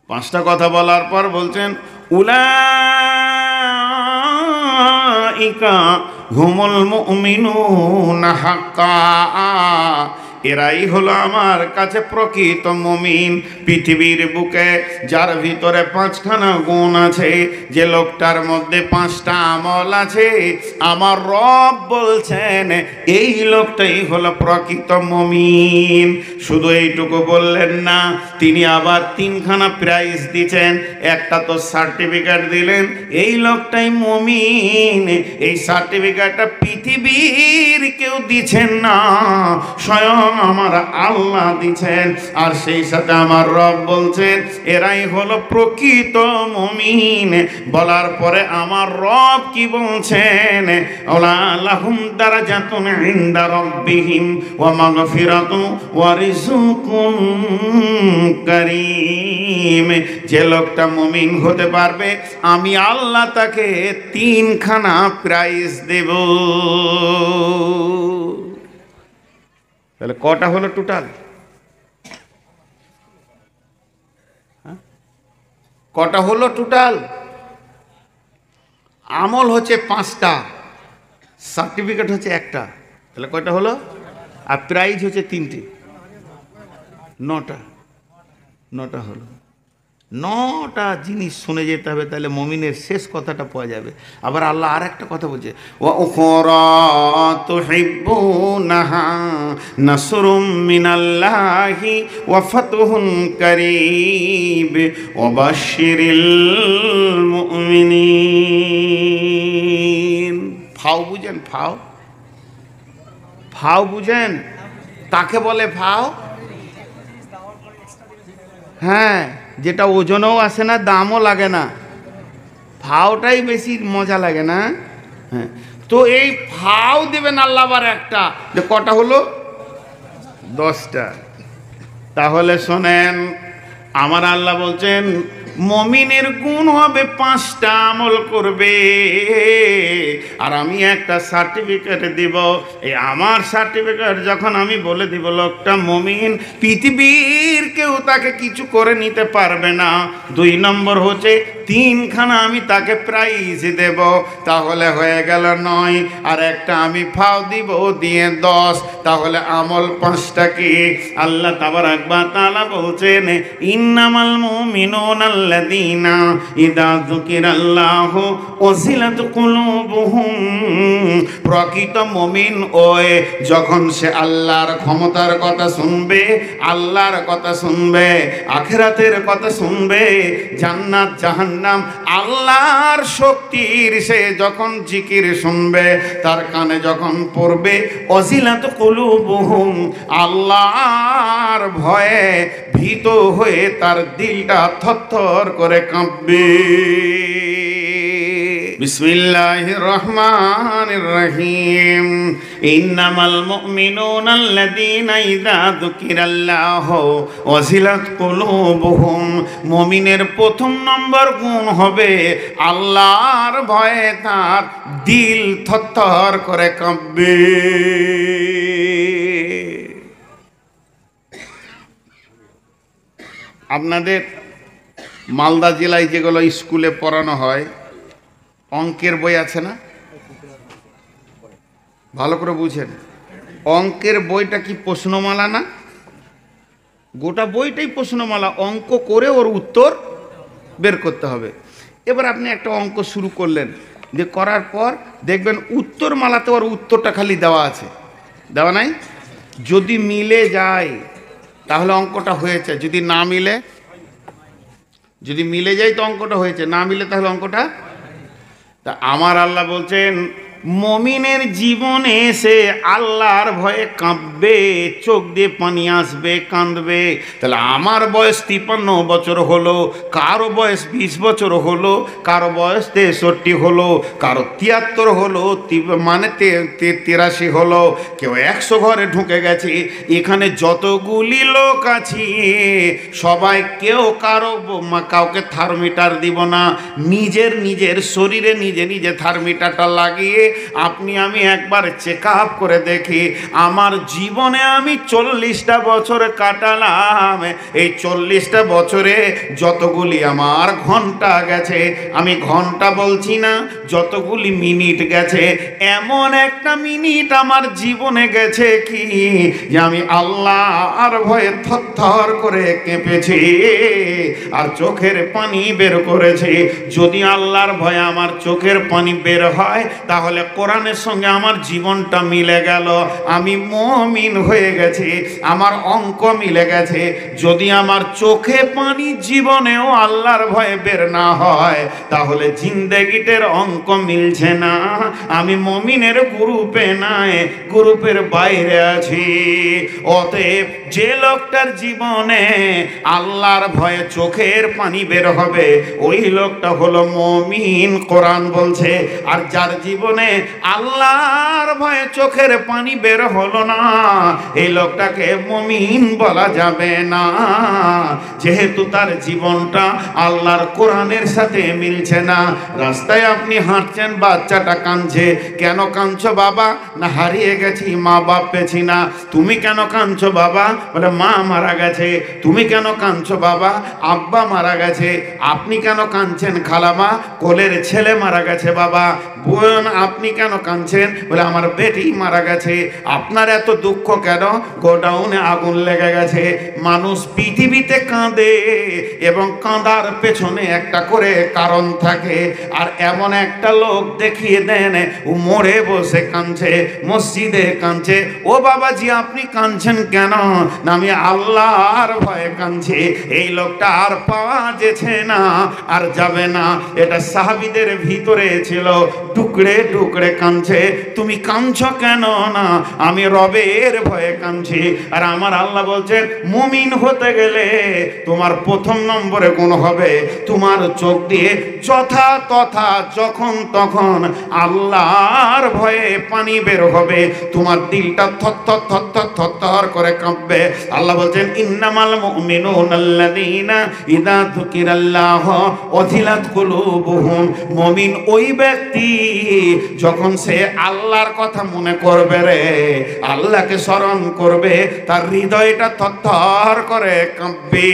পাঁচটা কথা বলার পর বলছেন উলাইকা হুমুল মুমিনুনা হাক্কা, এরাই হলো আমার কাছে প্রকৃত মুমিন। পৃথিবীর বুকে যার ভিতরে পাঁচখানা গুণ আছে, যে লোকটার মধ্যে পাঁচটা আমল আছে, আমার রব বলছেন এই লোকটাই হলো প্রকৃত মুমিন। শুধু এইটুকু বললেন না, তিনি আবার তিনখানা প্রাইজ দিচ্ছেন। একটা তো সার্টিফিকেট দিলেন, এই লোকটাই মুমিন। এই সার্টিফিকেটটা পৃথিবীর কেউ দিচ্ছেন না, স্বয়ং আমার আল্লাহ দিচ্ছেন। আর সেই সাথে আমার রব বলছেন এরাই হলো প্রকৃত মুমিন। বলার পরে আমার রব কি বলছেন? লাহুম দারাজাতুন ইনদা রাব্বিহিম ওয়া মাগফিরাতুন ওয়া রিজকুন কারীম। যে লোকটা মুমিন হতে পারবে, আমি আল্লাহ তাকে তিনখানা প্রাইজ দেব। তাহলে কটা হলো টোটাল? কটা হলো টোটাল? আমল হচ্ছে পাঁচটা, সার্টিফিকেট হচ্ছে একটা, তাহলে কয়টা হলো? আর প্রাইজ হচ্ছে তিনটে, নটা হলো। 9টা জিনিস শুনে যেতে হবে, তাহলে মুমিনের শেষ কথাটা পাওয়া যাবে। আবার আল্লাহ আর একটা কথা বলছে, ওয়া উখরা তুহিব্বুনাহা নাসরুম মিনাল্লাহি ওয়া ফাতহুন কারীব ওয়া বাশশিরিল মুমিনিন। ফাও বুঝেন? ফাও বুঝেন? তাকে বলে ফাও। হ্যাঁ, যেটা ওজনও আসে না, দামও লাগে না, ফাওটাই বেশি মজা লাগে না। হ্যাঁ, তো এই ফাও দেবেন আল্লাহ আবার একটা, যে কটা হলো? 10টা। তাহলে শোনেন, আমার আল্লাহ বলছেন মুমিনের গুণ হবে 5টা, আমল করবে, আর আমি একটা সার্টিফিকেট দিব। এই আমার সার্টিফিকেট যখন আমি বলে দিব লোকটা মুমিন, পৃথিবীর কেউ তাকে কিছু করে নিতে পারবে না। 2 নম্বর হচ্ছে তিনখানা আমি তাকে প্রাইজ দেব, তাহলে হয়ে গেল 9। আর একটা আমি ফাও দিব, দিয়ে 10। তাহলে আমল 5টা কি? আল্লাহ তাবারাক ওয়া তাআলা বলছেন ইন্নামাল মুমিনুনা আল্লাযীনা ইযা যুকিরাল্লাহু ওয়াজিলাত কুলুবুহুম। প্রকৃত মুমিন ওই যখন সে আল্লাহর ক্ষমতার কথা শুনবে, আল্লাহর কথা শুনবে, আখিরাতের কথা শুনবে, জান্নাত জাহান্নাম, আল্লাহর শক্তির সে যখন জিকির শুনবে, তার কানে যখন পড়বে, ওয়াজিলাত কুলুবুহুম, আল্লাহর ভয়ে ভীত হয়ে তার দিলটা থরথর করে কাঁপবে। বিসমিল্লাহির রহমানির রহিম। ইন্নামাল মুমিনুনা আল্লাযীনা ইযা যুকিরাল্লাহু ওয়াজিলাত কুলুবুহুম। মুমিনের প্রথম নম্বর গুণ হবে আল্লাহর ভয়ে তার দিল থরথর করে কাঁপবে। আপনাদের মালদা জেলায় যেগুলো স্কুলে পড়ানো হয়, অঙ্কের বই আছে না? ভালো করে বুঝেন, অঙ্কের বইটা কি প্রশ্নমালা না? গোটা বইটাই প্রশ্নমালা, অঙ্ক করে ওর উত্তর বের করতে হবে। এবার আপনি একটা অঙ্ক শুরু করলেন, যে করার পর দেখবেন উত্তরমালাতে ওর উত্তরটা খালি দেওয়া আছে, দেওয়া নাই। যদি মিলে যায় তাহলে অঙ্কটা হয়েছে, যদি না মিলে, যদি মিলে যায় তো অঙ্কটা হয়েছে, না মিলে তাহলে অঙ্কটা। তা আমার আল্লাহ বলছেন মুমিনের জীবনে সে আল্লাহর ভয়ে কাঁপবে, চোখ দিয়ে পানি আসবে, কাঁদবে। তাহলে আমার বয়স 53 বছর হলো, কারো বয়স 20 বছর হলো, কারো বয়স 63 হলো, কারো 73 হলো, মানে 83 হলো, কেউ 100 ঘরে ঢুকে গেছে। এখানে যতগুলি লোক আছি সবাই কেউ কাউকে থার্মোমিটার দিব না, নিজের শরীরে নিজে থার্মোমিটারটা লাগিয়ে আপনি আমি একবার চেক আপ করে দেখি, আমার জীবনে আমি 40টা বছর কাটালাম, এই 40টা বছরে যতগুলি আমার ঘন্টা গেছে, আমি ঘন্টা বলছি না, যতগুলি মিনিট গেছে, এমন একটা মিনিট আমার জীবনে গেছে কি যে আমি আল্লাহর ভয়ে থরথর করে কেঁপেছি আর চোখের পানি বের করেছি। যদি আল্লাহর ভয়ে আমার চোখের পানি বের হয়, তাহলে কোরআনের সঙ্গে আমার জীবনটা মিলে গেল, আমি মুমিন হয়ে গেছি, আমার অঙ্ক মিলে গেছে। যদি আমার চোখে পানি জীবনেও আল্লাহর ভয়ে বের না হয়, তাহলে জিন্দেগিটার অঙ্ক মিলছে না, আমি মুমিনের গ্রুপে নাই, গ্রুপের বাইরে আছি। অতএব যে লোকটার জীবনে আল্লাহর ভয়ে চোখের পানি বের হবে, ওই লোকটা হলো মুমিন, কোরআন বলছে। আর যার জীবনে আল্লাহর ভয়ে চোখের পানি বের হলো না, এই লোকটাকে মুমিন বলা যাবে না, যেহেতু তার জীবনটা আল্লাহর কোরআনের সাথে মিলছে না। রাস্তায় আপনি হাঁটছেন, বাচ্চাটা কাঁদছে, কেন কাঁদছো বাবা? না হারিয়ে গেছি, মা বাপ পেছি না। তুমি কেন কাঁদছো বাবা? বলে মা মারা গেছে। তুমি কেন কাঁদছো বাবা? আব্বা মারা গেছে। আপনি কেন কাঁদছেন খালামা? কোলের ছেলে মারা গেছে বাবা। বোন আপনি কেন কাঁদছেন? বলে আমার বেটি মারা গেছে। আপনার এত দুঃখ কেন? গোডাউনে আগুন লেগে গেছে। মানুষ পৃথিবীতে কাঁদে এবং কাঁদার পেছনে একটা করে কারণ থাকে। আর এমন একটা লোক দেখিয়ে দেন, ও মোড়ে বসে কাঁদছে, মসজিদে কাঁদছে। ও বাবাজি আপনি কাঁদছেন কেন? না আমি আল্লাহর ভয়ে কাঁদছি। এই লোকটা আর পাওয়া যেছে না, আর যাবে না। এটা সাহাবীদের ভিতরে ছিল, টুকরে টুকরে কাঁদছে। তুমি কাঁদছো কেন? না আমি রবের ভয়ে কাঁদছি। আর আমার আল্লাহ বলছেন, মুমিন হতে গেলে তোমার প্রথম নম্বরে গুণ হবে, তোমার চোখ দিয়ে যথা তথা যখন তখন আল্লাহর ভয়ে পানি বের হবে, তোমার দিলটা থরথর থরথর থরথর করে কাঁপবে। আল্লাহ বলছেন, ইন্নামাল মুমিনুনা আল্লাযীনা ইযা যুকিরাল্লাহ ওয়াজিলাত কুলুবুহুম। মুমিন ওই ব্যক্তি যখন সে আল্লাহর কথা মনে করবে, রে আল্লাহকে স্মরণ করবে, তার হৃদয়টা থরথর করে কাঁপবে।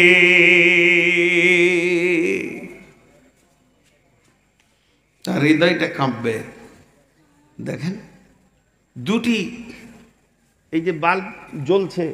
তার হৃদয়টা কাঁপবে। দেখেন দুটি এই যে বাল্ব জ্বলছে,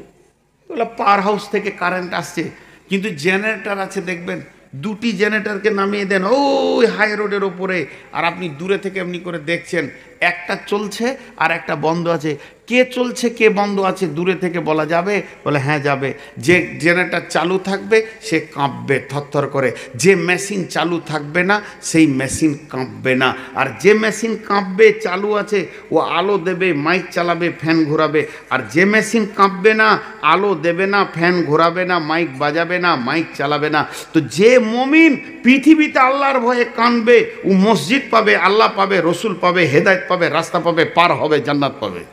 ওগুলো পাওয়ার হাউস থেকে কারেন্ট আসছে, কিন্তু জেনারেটর আছে দেখবেন, দুটি জেনারেটরকে নামিয়ে দেন ওই হাই রোডের ওপরে, আর আপনি দূরে থেকে এমনি করে দেখছেন, একটা চলছে আর একটা বন্ধ আছে। কে চলছে কে বন্ধ আছে দূরে থেকে বলা যাবে? বলে হ্যাঁ যাবে। যে জেনারেটর চালু থাকবে সে কাঁপবে থরথর করে, যে মেশিন চালু থাকবে না সেই মেশিন কাঁপবে না। আর যে মেশিন কাঁপবে চালু আছে, ও আলো দেবে, মাইক চালাবে, ফ্যান ঘোরাবে। আর যে মেশিন কাঁপবে না, আলো দেবে না, ফ্যান ঘোরাবে না, মাইক বাজাবে না, মাইক চালাবে না। তো যে মুমিন পৃথিবীতে আল্লাহর ভয়ে কাঁদবে, ও মসজিদ পাবে, আল্লাহ পাবে, রসুল পাবে, হেদায়েত পাবে, রাস্তা পাবে, পার হবে, জান্নাত পাবে।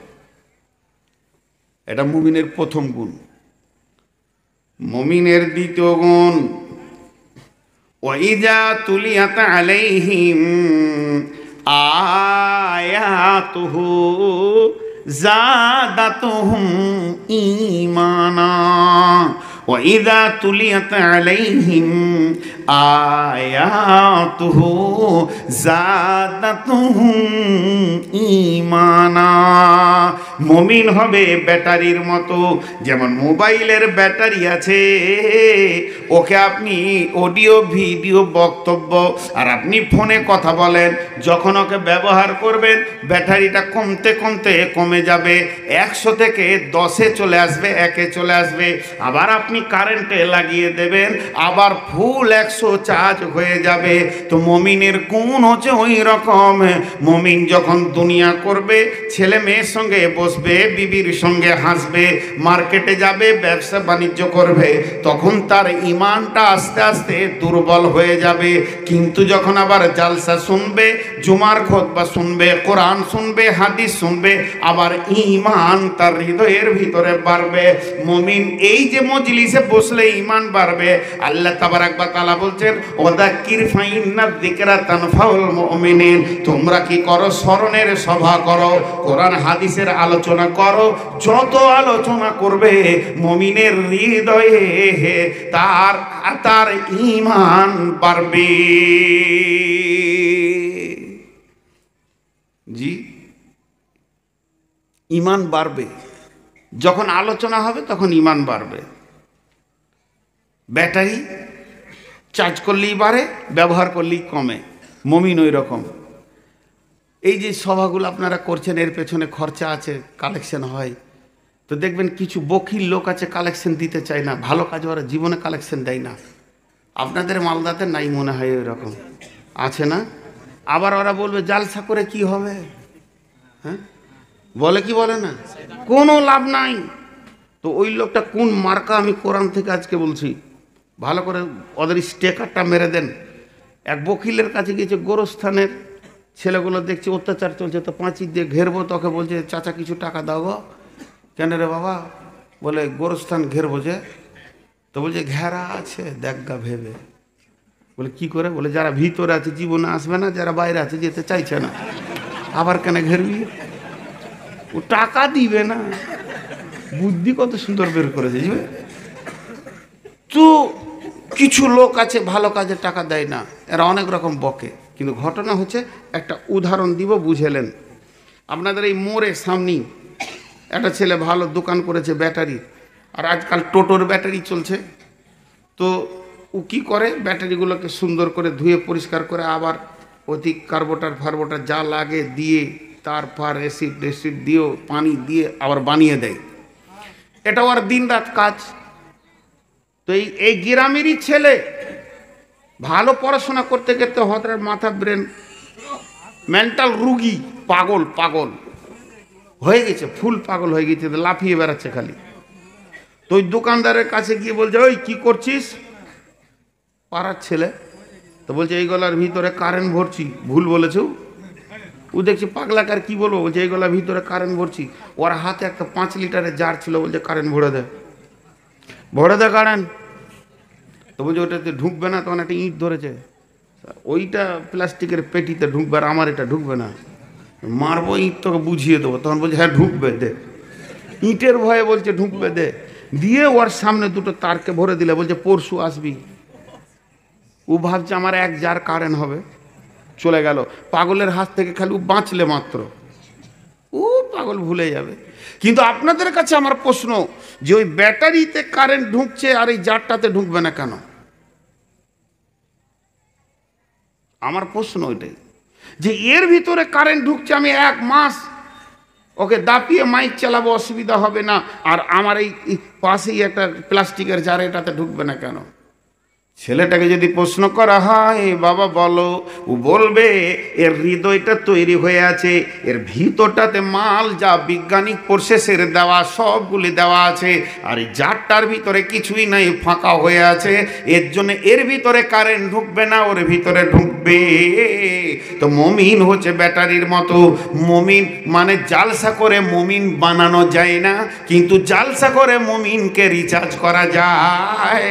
এটা মুমিনের প্রথম গুণ। মুমিনের দ্বিতীয় গুণ, ওয়াইজা তুলিয়াত আলাইহিম আয়াতুহু জাদাতুহুম ঈমানা। ওয়াইজা তুলিয়াত আলাইহিম আয়াতুহু জাদাতুহুম ঈমানা। মুমিন হবে ব্যাটারির মতো। যেমন মোবাইলের ব্যাটারি আছে, ওকে আপনি অডিও ভিডিও বক্তব্য আর আপনি ফোনে কথা বলেন, যখন ওকে ব্যবহার করবেন ব্যাটারিটা কমতে কমতে কমে যাবে, 100 থেকে 10-এ চলে আসবে, 1-এ চলে আসবে। আবার আপনি কারেন্টে লাগিয়ে দেবেন, আবার ফুল 100 চার্জ হয়ে যাবে। তো মুমিনের গুণ হচ্ছে ওই রকম। মুমিন যখন দুনিয়া করবে, ছেলে মেয়ের সঙ্গে বসবে, বিবির সঙ্গে হাসবে, মার্কেটে যাবে, ব্যবসা বাণিজ্য করবে, তখন তার ঈমানটা আস্তে আস্তে দুর্বল হয়ে যাবে। কিন্তু যখন আবার জালসা শুনবে, জুমার খুতবা শুনবে, কোরআন শুনবে, হাদিস শুনবে, আবার ঈমান তার হৃদয়ের ভিতরে বাড়বে। মুমিন এই যে মজলিস মজলিসে বসলে ঈমান বাড়বে। আল্লাহ তাবারাক ওয়া তাআলা বলছেন ওয়াদাক্কির ফাইন্না যিকরা তানফাউল মুমিনিন, তোমরা কি করো? স্মরণের সভা করো, কোরআন হাদিসের আলোচনা করো। যত আলোচনা করবে মুমিনের হৃদয়ে তার ঈমান বাড়বে। জি, ঈমান বাড়বে। যখন আলোচনা হবে তখন ঈমান বাড়বে। ব্যাটারি চার্জ করলেই বাড়ে, ব্যবহার করলেই কমে। মুমিন ওই রকম। এই যে সভাগুলো আপনারা করছেন, এর পেছনে খরচা আছে, কালেকশন হয়। তো দেখবেন কিছু বকিল লোক আছে, কালেকশন দিতে চায় না। ভালো কাজ ওরা জীবনে কালেকশন দেয় না। আপনাদের মালদাতে নাই মনে হয় ওই রকম আছে না? আবার ওরা বলবে জালসা করে কি হবে? হ্যাঁ, বলে কি বলে না, কোনো লাভ নাই। তো ওই লোকটা কোন মার্কা আমি কোরআন থেকে আজকে বলছি, ভালো করে ওদের স্টেকারটা মেরে দেন। এক বকিলের কাছে গিয়েছে, গোরস্থানের ছেলেগুলো দেখছে অত্যাচার চলছে, তো পাঁচি দিয়ে ঘেরবো। তোকে বলছে চাচা কিছু টাকা দাও গো। কেন রে বাবা? বলে গোরস্থান ঘেরবো যে। তো বলছে ঘেরা আছে দেখগা ভেবে। বলে কি করে? বলে যারা ভিতরে আছে জীবনে আসবে না, যারা বাইরে আছে যেতে চাইছে না। আবার কেন ঘেরবি? ও টাকা দিবে না। বুদ্ধি কত সুন্দর বের করেছে। তো কিছু লোক আছে ভালো কাজে টাকা দেয় না, এরা অনেক রকম বকে। কিন্তু ঘটনা হচ্ছে, একটা উদাহরণ দিব বুঝেলেন। আপনাদের এই মোড়ের সামনেই একটা ছেলে ভালো দোকান করেছে ব্যাটারি, আর আজকাল টোটোর ব্যাটারি চলছে। তো ও কী করে, ব্যাটারিগুলোকে সুন্দর করে ধুয়ে পরিষ্কার করে আবার অধিক কার্বোটার ফার্বোটার যা লাগে দিয়ে, তারপর অ্যাসিড দিয়েও পানি দিয়ে আবার বানিয়ে দেয়। এটা ওর দিন রাত কাজ। তো এই গ্রামেরই ছেলে ভালো পড়াশোনা করতে করতে হঠাৎ মাথা ব্রেন মেন্টাল রুগী, পাগল হয়ে গেছে, ফুল পাগল হয়ে গেছে, লাফিয়ে বেড়াচ্ছে খালি। তো ওই দোকানদারের কাছে গিয়ে বলছে ওই কি করছিস? পাড়ার ছেলে। তো বলছে এই গলার ভিতরে কারেন্ট ভরছি। ভুল বলেছে ও দেখছি পাগলাকে, আর কি বলবো? বলছে এই গলার ভিতরে কারেন্ট ভরছি। ওর হাতে একটা 5 লিটারের জার ছিল, বলছে কারেন্ট ভরে দে কারেন্ট। তো বলছে ওটাতে ঢুকবে না। তখন একটা ইঁট ধরেছে, ওইটা প্লাস্টিকের পেটিতে ঢুকবে, আর আমার এটা ঢুকবে না। মারবো ইঁট, তোকে বুঝিয়ে দেবো। তখন বলছে হ্যাঁ ঢুকবে দে। ইঁটের ভয়ে বলছে ঢুকবে দে। দিয়ে ওর সামনে দুটো তারকে ভরে দিলে, বলছে পরশু আসবি। ও ভাবছে আমার 1 জার কারেন্ট হবে। চলে গেল। পাগলের হাত থেকে খালি ও বাঁচলে মাত্র, ও পাগল ভুলে যাবে। কিন্তু আপনাদের কাছে আমার প্রশ্ন, যে ওই ব্যাটারিতে কারেন্ট ঢুকছে আর এই জারটাতে ঢুকবে না কেন? আমার প্রশ্ন ওইটাই, যে এর ভিতরে কারেন্ট ঢুকছে, আমি 1 মাস ওকে দাপিয়ে মাইক চালাবো, অসুবিধা হবে না, আর আমার এই পাশেই একটা প্লাস্টিকের জার, এটাতে ঢুকবে না কেন? ছেলেটাকে যদি প্রশ্ন করা হয় বাবা বলো, ও বলবে এর হৃদয়টা তৈরি হয়ে আছে, এর ভিতরটাতে মাল যা বিজ্ঞানিক প্রসেসের দেওয়া সবগুলি দেওয়া আছে, আর এই জারটার ভিতরে কিছুই নাই, ফাঁকা হয়ে আছে। এর জন্য এর ভিতরে কারেন্ট ঢুকবে না, ওর ভিতরে ঢুকবে। তো মুমিন হচ্ছে ব্যাটারির মতো। মুমিন মানে জালসা করে মুমিন বানানো যায় না, কিন্তু জালসা করে মুমিনকে রিচার্জ করা যায়।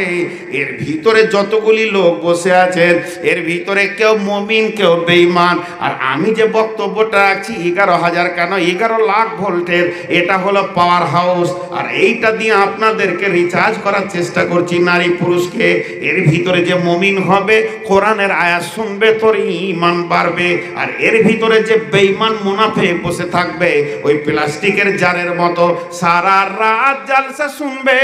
এর ভিতরে যতগুলি লোক বসে আছেন, এর ভিতরে কেউ মুমিন কেউ বেঈমান। আর আমি যে বক্তব্যটা রাখছি 11,000 কেন 11 লাখ ভোল্টের, এটা হলো পাওয়ার হাউস। আর এইটা দিয়ে আপনাদেরকে রিচার্জ করার চেষ্টা করছি, নারী পুরুষকে। এর ভিতরে যে মুমিন হবে, কোরআনের আয়াত শুনবে, তোর ঈমান বাড়বে। আর এর ভিতরে যে বেঈমান মুনাফিক বসে থাকবে, ওই প্লাস্টিকের জারের মতো সারা রাত জালসা শুনবে।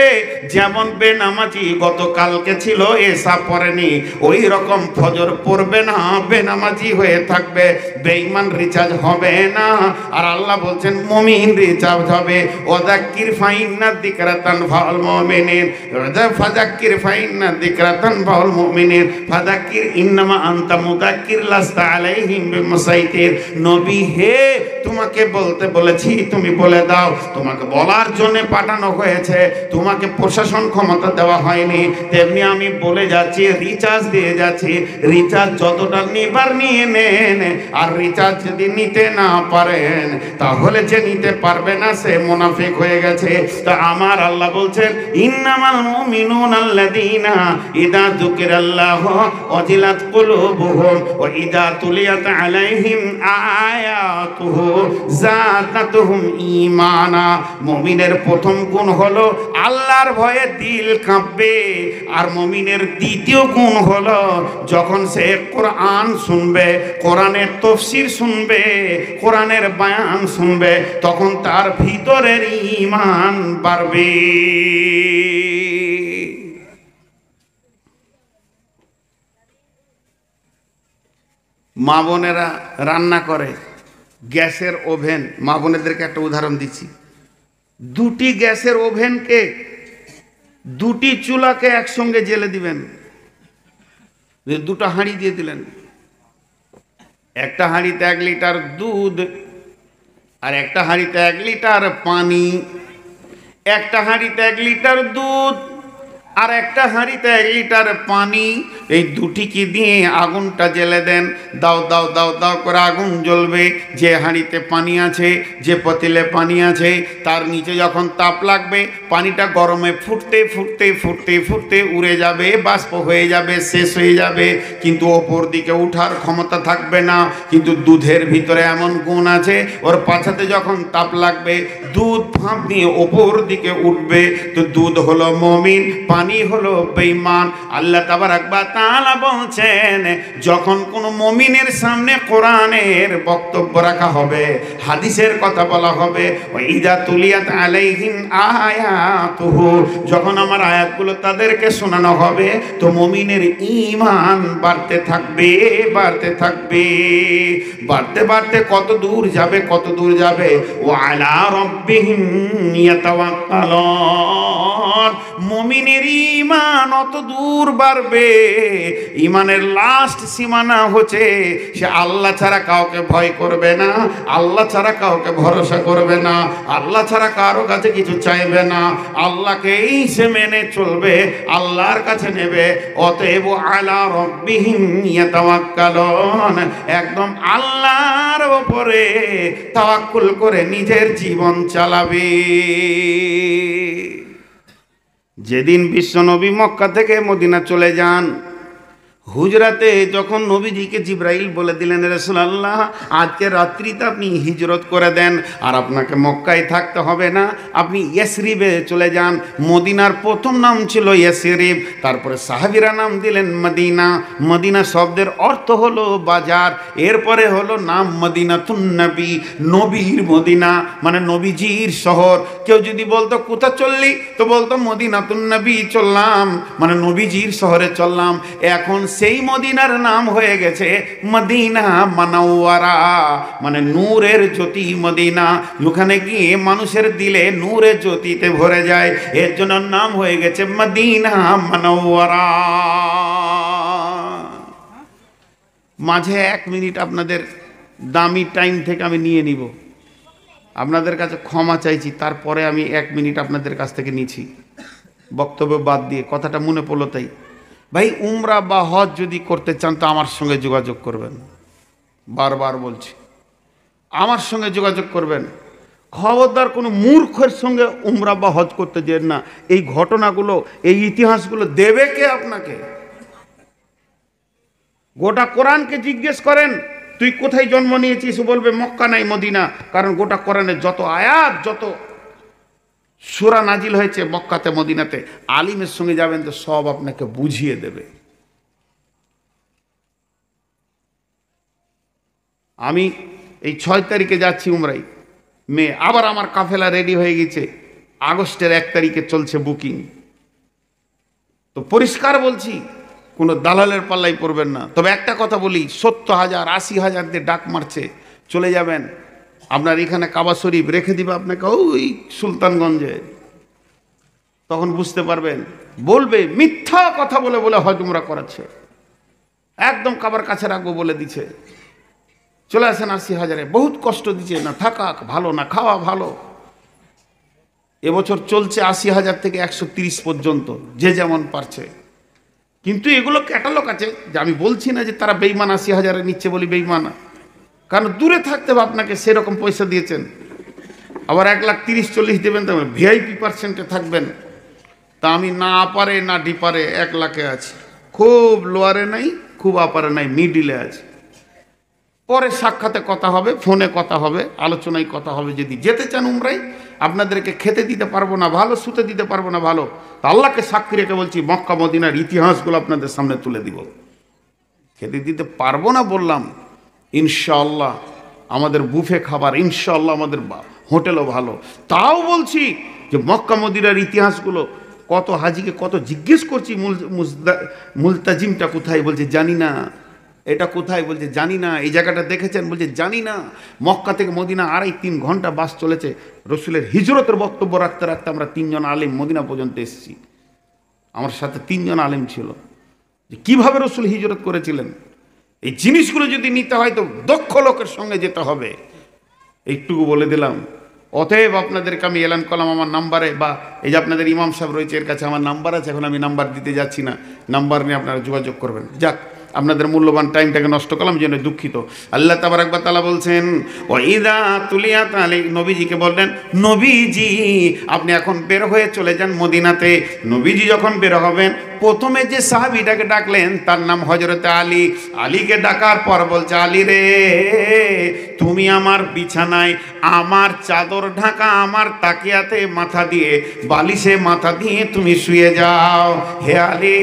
যেমন বেনামাজি গতকালকে ছিল, এসা পড়েনি, ওই রকম ফজর পড়বে না, বেনামাজি হয়ে থাকবে, বেঈমান রিচার্জ হবে না। আর আল্লাহ বলছেন মুমিন রিচার্জ হবে। ওয়াযাক্কির ফাইন্না যিকরা তানফাউল মুমিনিন, ফাযাক্কির ফাইন্না যিকরা তানফাউল মুমিনিন, ফাযাক্কির ইন্নামা আনতা মুযাক্কির লাস্তা আলাইহিম বিমুসাইতির। নবী হে, তোমাকে বলতে বলেছি, তুমি বলে দাও। তোমাকে বলার জন্য পাঠানো হয়েছে, তোমাকে প্রশাসন ক্ষমতা দেওয়া হয়নি। তেমনি আমি বলে যাচ্ছে, রিচার্জ দিয়ে যাচ্ছে। রিচার্জ যতটা নিবার নিয়ে নেন, আর রিচার্জ যদি নিতে না পারেন তাহলে যে নিতে পারবে না সে মুনাফিক হয়ে গেছে। তা আমার আল্লাহ বলছেন ইন্নামাল মুমিনুনা আল্লাযীনা ইযা যুকিরাল্লাহু ওয়াজিলাত কুলুবুহুম ওয়া ইযা তুলিয়াত আলাইহিম আয়াতুহু যাদাতুহুম ঈমানা। মুমিনের প্রথম গুণ হলো আল্লাহর ভয়ে দিল কাঁপবে। আর মুমিনের দ্বিতীয় গুণ হলো যখন সে কোরআন শুনবে, কোরআনের তাফসীর শুনবে, কোরআনের বয়ান শুনবে, তখন তার ভিতরের ঈমান বাড়বে। মা বোনেরা রান্না করে, গ্যাসের ওভেন, মা বোনেদেরকে একটা উদাহরণ দিচ্ছি। দুটি গ্যাসের ওভেনকে, দুটি চুলাকে একসঙ্গে জেলে দিবেন, দুটো হাঁড়ি দিয়ে দিলেন। একটা হাঁড়িতে 1 লিটার দুধ, আর একটা হাঁড়িতে 1 লিটার পানি। একটা হাঁড়িতে 1 লিটার দুধ আর একটা হাঁড়িতে 1 লিটার পানি। এই দুটিকে দিয়ে আগুনটা জ্বেলে দেন। দাও দাও দাও দাও করে আগুন জ্বলবে। যে হাঁড়িতে পানি আছে, যে পাতিলে পানি আছে, তার নিচে যখন তাপ লাগবে, পানিটা গরমে ফুটতে ফুটতে ফুটতে ফুটতে উড়ে যাবে, বাষ্প হয়ে যাবে, শেষ হয়ে যাবে, কিন্তু ওপর দিকে উঠার ক্ষমতা থাকবে না। কিন্তু দুধের ভিতরে এমন গুণ আছে, ওর পাছাতে যখন তাপ লাগবে দুধ ফাঁপ দিয়ে ওপর দিকে উঠবে। তো দুধ হলো মুমিন, পানি হলো বেঈমান। আল্লাহ তাবারাক ওয়া তাআলা বলছেন যখন কোন মুমিনের সামনে কোরআনের বক্তব্য রাখা হবে, হাদিসের কথা বলা হবে, ওয়াইদা তুলিয়াত আলাইহিম আয়াতুহু, যখন আমার আয়াতগুলো তাদেরকে শোনানো হবে, তো মুমিনের ঈমান বাড়তে থাকবে, বাড়তে থাকবে, বাড়তে বাড়তে কত দূর যাবে, কত দূর যাবে। ওয়া আলা রাব্বিহিম ইয়াতাওয়াক্কালুন, মুমিনের ঈমান অত দূর বাড়বে। ঈমানের লাস্ট সীমানা হচ্ছে সে আল্লাহ ছাড়া কাউকে ভয় করবে না, আল্লাহ ছাড়া কাউকে ভরসা করবে না, আল্লাহ ছাড়া কারো কাছে কিছু চাইবে না, আল্লাহকেই সে মেনে চলবে, আল্লাহর কাছে নেবে। অতএব আলা রাব্বিহিম ইয়াতাওয়াক্কালুন, একদম আল্লাহর উপরে তাওয়াক্কুল করে নিজের জীবন চালাবে। যেদিন বিশ্বনবী মক্কা থেকে মদিনা চলে যান, হুজরাতে যখন নবীজিকে জিবরাইল বলে দিলেন রাসূলুল্লাহ আজকে রাত্রিতে আপনি হিজরত করে দেন, আর আপনাকে মক্কায় থাকতে হবে না, আপনি ইয়াসরিবে চলে যান। মদিনার প্রথম নাম ছিল ইয়াসরিব, তারপরে সাহাবীরা নাম দিলেন মদিনা। মদিনা শব্দের অর্থ হলো বাজার। এরপরে হলো নাম মদিনাতুন নবী, নবীর মদিনা, মানে নবীজির শহর। কেউ যদি বলতো কোথা চললি, তো বলতো মদিনাতুন নবী চললাম, মানে নবীজির শহরে চললাম। এখন সেই মদিনার নাম হয়ে গেছে মদিনা মানাওয়ারা, মানে নূরের জ্যোতি মদিনা। ওখানে গিয়ে মানুষের দিলে নূরের জ্যোতিতে ভরে যায়, এর জন্য নাম হয়ে গেছে মদিনা মানাওয়ারা। মাঝে 1 মিনিট আপনাদের দামি টাইম থেকে আমি নিয়ে নিব, আপনাদের কাছে ক্ষমা চাইছি। তারপরে আমি 1 মিনিট আপনাদের কাছ থেকে নিচ্ছি, বক্তব্য বাদ দিয়ে। কথাটা মনে পড়লো তাই। ভাই, উমরা বা হজ যদি করতে চান তো আমার সঙ্গে যোগাযোগ করবেন, বারবার বলছি, আমার সঙ্গে যোগাযোগ করবেন। খবরদার কোনো মূর্খের সঙ্গে উমরা বা হজ করতে যেন না। এই ঘটনাগুলো, এই ইতিহাসগুলো দেবে কে আপনাকে? গোটা কোরআনকে জিজ্ঞেস করেন তুই কোথায় জন্ম নিয়েছিস, বলবে মক্কা নাই মদিনা। কারণ গোটা কোরআনের যত আয়াত, যত সূরা নাজিল হয়েছে মক্কাতে মদিনাতে, আলিমের সঙ্গে যাবেন তো সব আপনাকে বুঝিয়ে দেবে। আমি এই 6 তারিখে যাচ্ছি উমরাই, আবার আমার কাফেলা রেডি হয়ে গেছে, আগস্টের 1 তারিখে চলছে বুকিং। তো পরিষ্কার বলছি, কোনো দালালের পাল্লাই পড়বেন না। তবে একটা কথা বলি, 70,000 80,000 দিয়ে ডাক মারছে, চলে যাবেন। আপনার এখানে কাবা শরীফ রেখে দিবে আপনাকে ওই সুলতানগঞ্জে, তখন বুঝতে পারবেন। বলবে মিথ্যা কথা বলে বলে হজ উমরা করাচ্ছে, একদম কাবার কাছে রাখবো বলে দিছে। চলে আসেন 80,000-এ, বহুত কষ্ট দিচ্ছে, না থাকা ভালো না খাওয়া ভালো। এবছর চলছে 80,000 থেকে 130 পর্যন্ত, যে যেমন পারছে। কিন্তু এগুলো ক্যাটালগ আছে, যে আমি বলছি না যে তারা বেইমান ৮০,০০০ নিচ্ছে বলি বেইমান, কারণ দূরে থাকতে হবে আপনাকে, সেরকম পয়সা দিয়েছেন। আবার ১,৩০,০০০-৪০ দেবেন, তো ভিআইপি পার্সেন্টে থাকবেন। তা আমি না আপারে না ডিপারে ১,০০,০০০ আছি, খুব লোয়ারে নাই, খুব আপারে নাই, মিডিলে আছে। পরে সাক্ষাতে কথা হবে, ফোনে কথা হবে, আলোচনায় কথা হবে। যদি যেতে চান উমরাই, আপনাদেরকে খেতে দিতে পারবো না ভালো, শুতে দিতে পারবো না ভালো, তা আল্লাহকে সাক্ষী রেখে বলছি, মক্কা মদিনার ইতিহাসগুলো আপনাদের সামনে তুলে দিব। খেতে দিতে পারবো না বললাম, ইনশাআল্লাহ আমাদের বুফে খাবার, ইনশাআল্লাহ আমাদের হোটেলও ভালো। তাও বলছি যে মক্কা মদিনার ইতিহাসগুলো, কত হাজিকে কত জিজ্ঞেস করছি, মুলতাজিমটা কোথায়, বলছে জানি না। এটা কোথায়, বলছে জানি না। এই জায়গাটা দেখেছেন, বলছে জানি না। মক্কা থেকে মদিনা ২.৫-৩ ঘন্টা বাস চলেছে। রসুলের হিজরতের বক্তব্য রাখতে রাখতে আমরা ৩ জন আলেম মদিনা পর্যন্ত এসেছি। আমার সাথে ৩ জন আলেম ছিল, যে কীভাবে রসুল হিজরত করেছিলেন। এই জিনিসগুলো যদি নিতে হয় তো দক্ষ লোকের সঙ্গে যেতে হবে। এইটুকু বলে দিলাম। অতএব আপনাদেরকে আমি এলান করলাম আমার নাম্বারে, বা এই যে আপনাদের ইমাম সাহেব রয়েছে, এর কাছে আমার নাম্বার আছে, এখন আমি নাম্বার দিতে যাচ্ছি না, নাম্বার নিয়ে আপনারা যোগাযোগ করবেন। যাক, আপনাদের মূল্যবান টাইমটাকে নষ্ট করলাম, জন্য দুঃখিত। আল্লাহ তাবারক ওয়া তাআলা বলছেন, ওয়াইদা তুলিয়াত আলাইহিম, নবীজিকে বললেন, নবীজি আপনি এখন বের হয়ে চলে যান মদিনাতে। নবীজি যখন বের হবেন, প্রথমে যে সাহাবীটাকে ডাকলেন তার নাম হযরতে আলী। আলীকে ডাকার পর বলছে, আলী রে, তুমি আমার বিছানায় আমার চাদর ঢাকা আমার তাকিয়াতে মাথা দিয়ে, বালিশে মাথা দিয়ে তুমি শুয়ে যাও। হে আলী,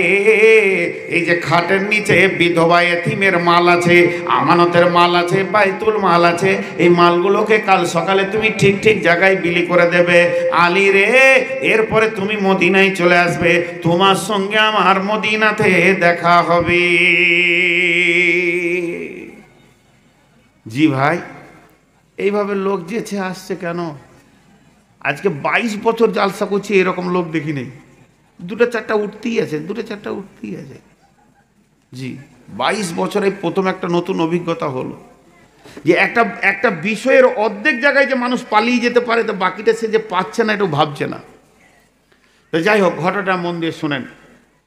এই যে খাটের নিচে বিধবা এতিমের মাল আছে, আমানতের মাল আছে, বাইতুল মাল আছে, এই মালগুলোকে কাল সকালে তুমি ঠিক ঠিক জায়গায় বিলি করে দেবে। আলী রে, এরপরে তুমি মদিনায় চলে আসবে, তোমার সঙ্গে আমার মদিনাতে দেখা হবে। জি ভাই, এইভাবে লোক যেছে আসছে কেন? আজকে ২২ বছর জালসা করছি, এরকম লোক দেখি নেই। ২-৪টা উঠতেই আছে, ২-৪টা উঠতেই আছে। জি, ২২ বছরে প্রথম একটা নতুন অভিজ্ঞতা হলো, যে একটা বিষয়ের অর্ধেক জায়গায় যে মানুষ পালিয়ে যেতে পারে, তো বাকিটা সে যে পাচ্ছে না, এটাও ভাবছে না। তো যাই হোক, ঘটনাটা মন দিয়ে শোনেন।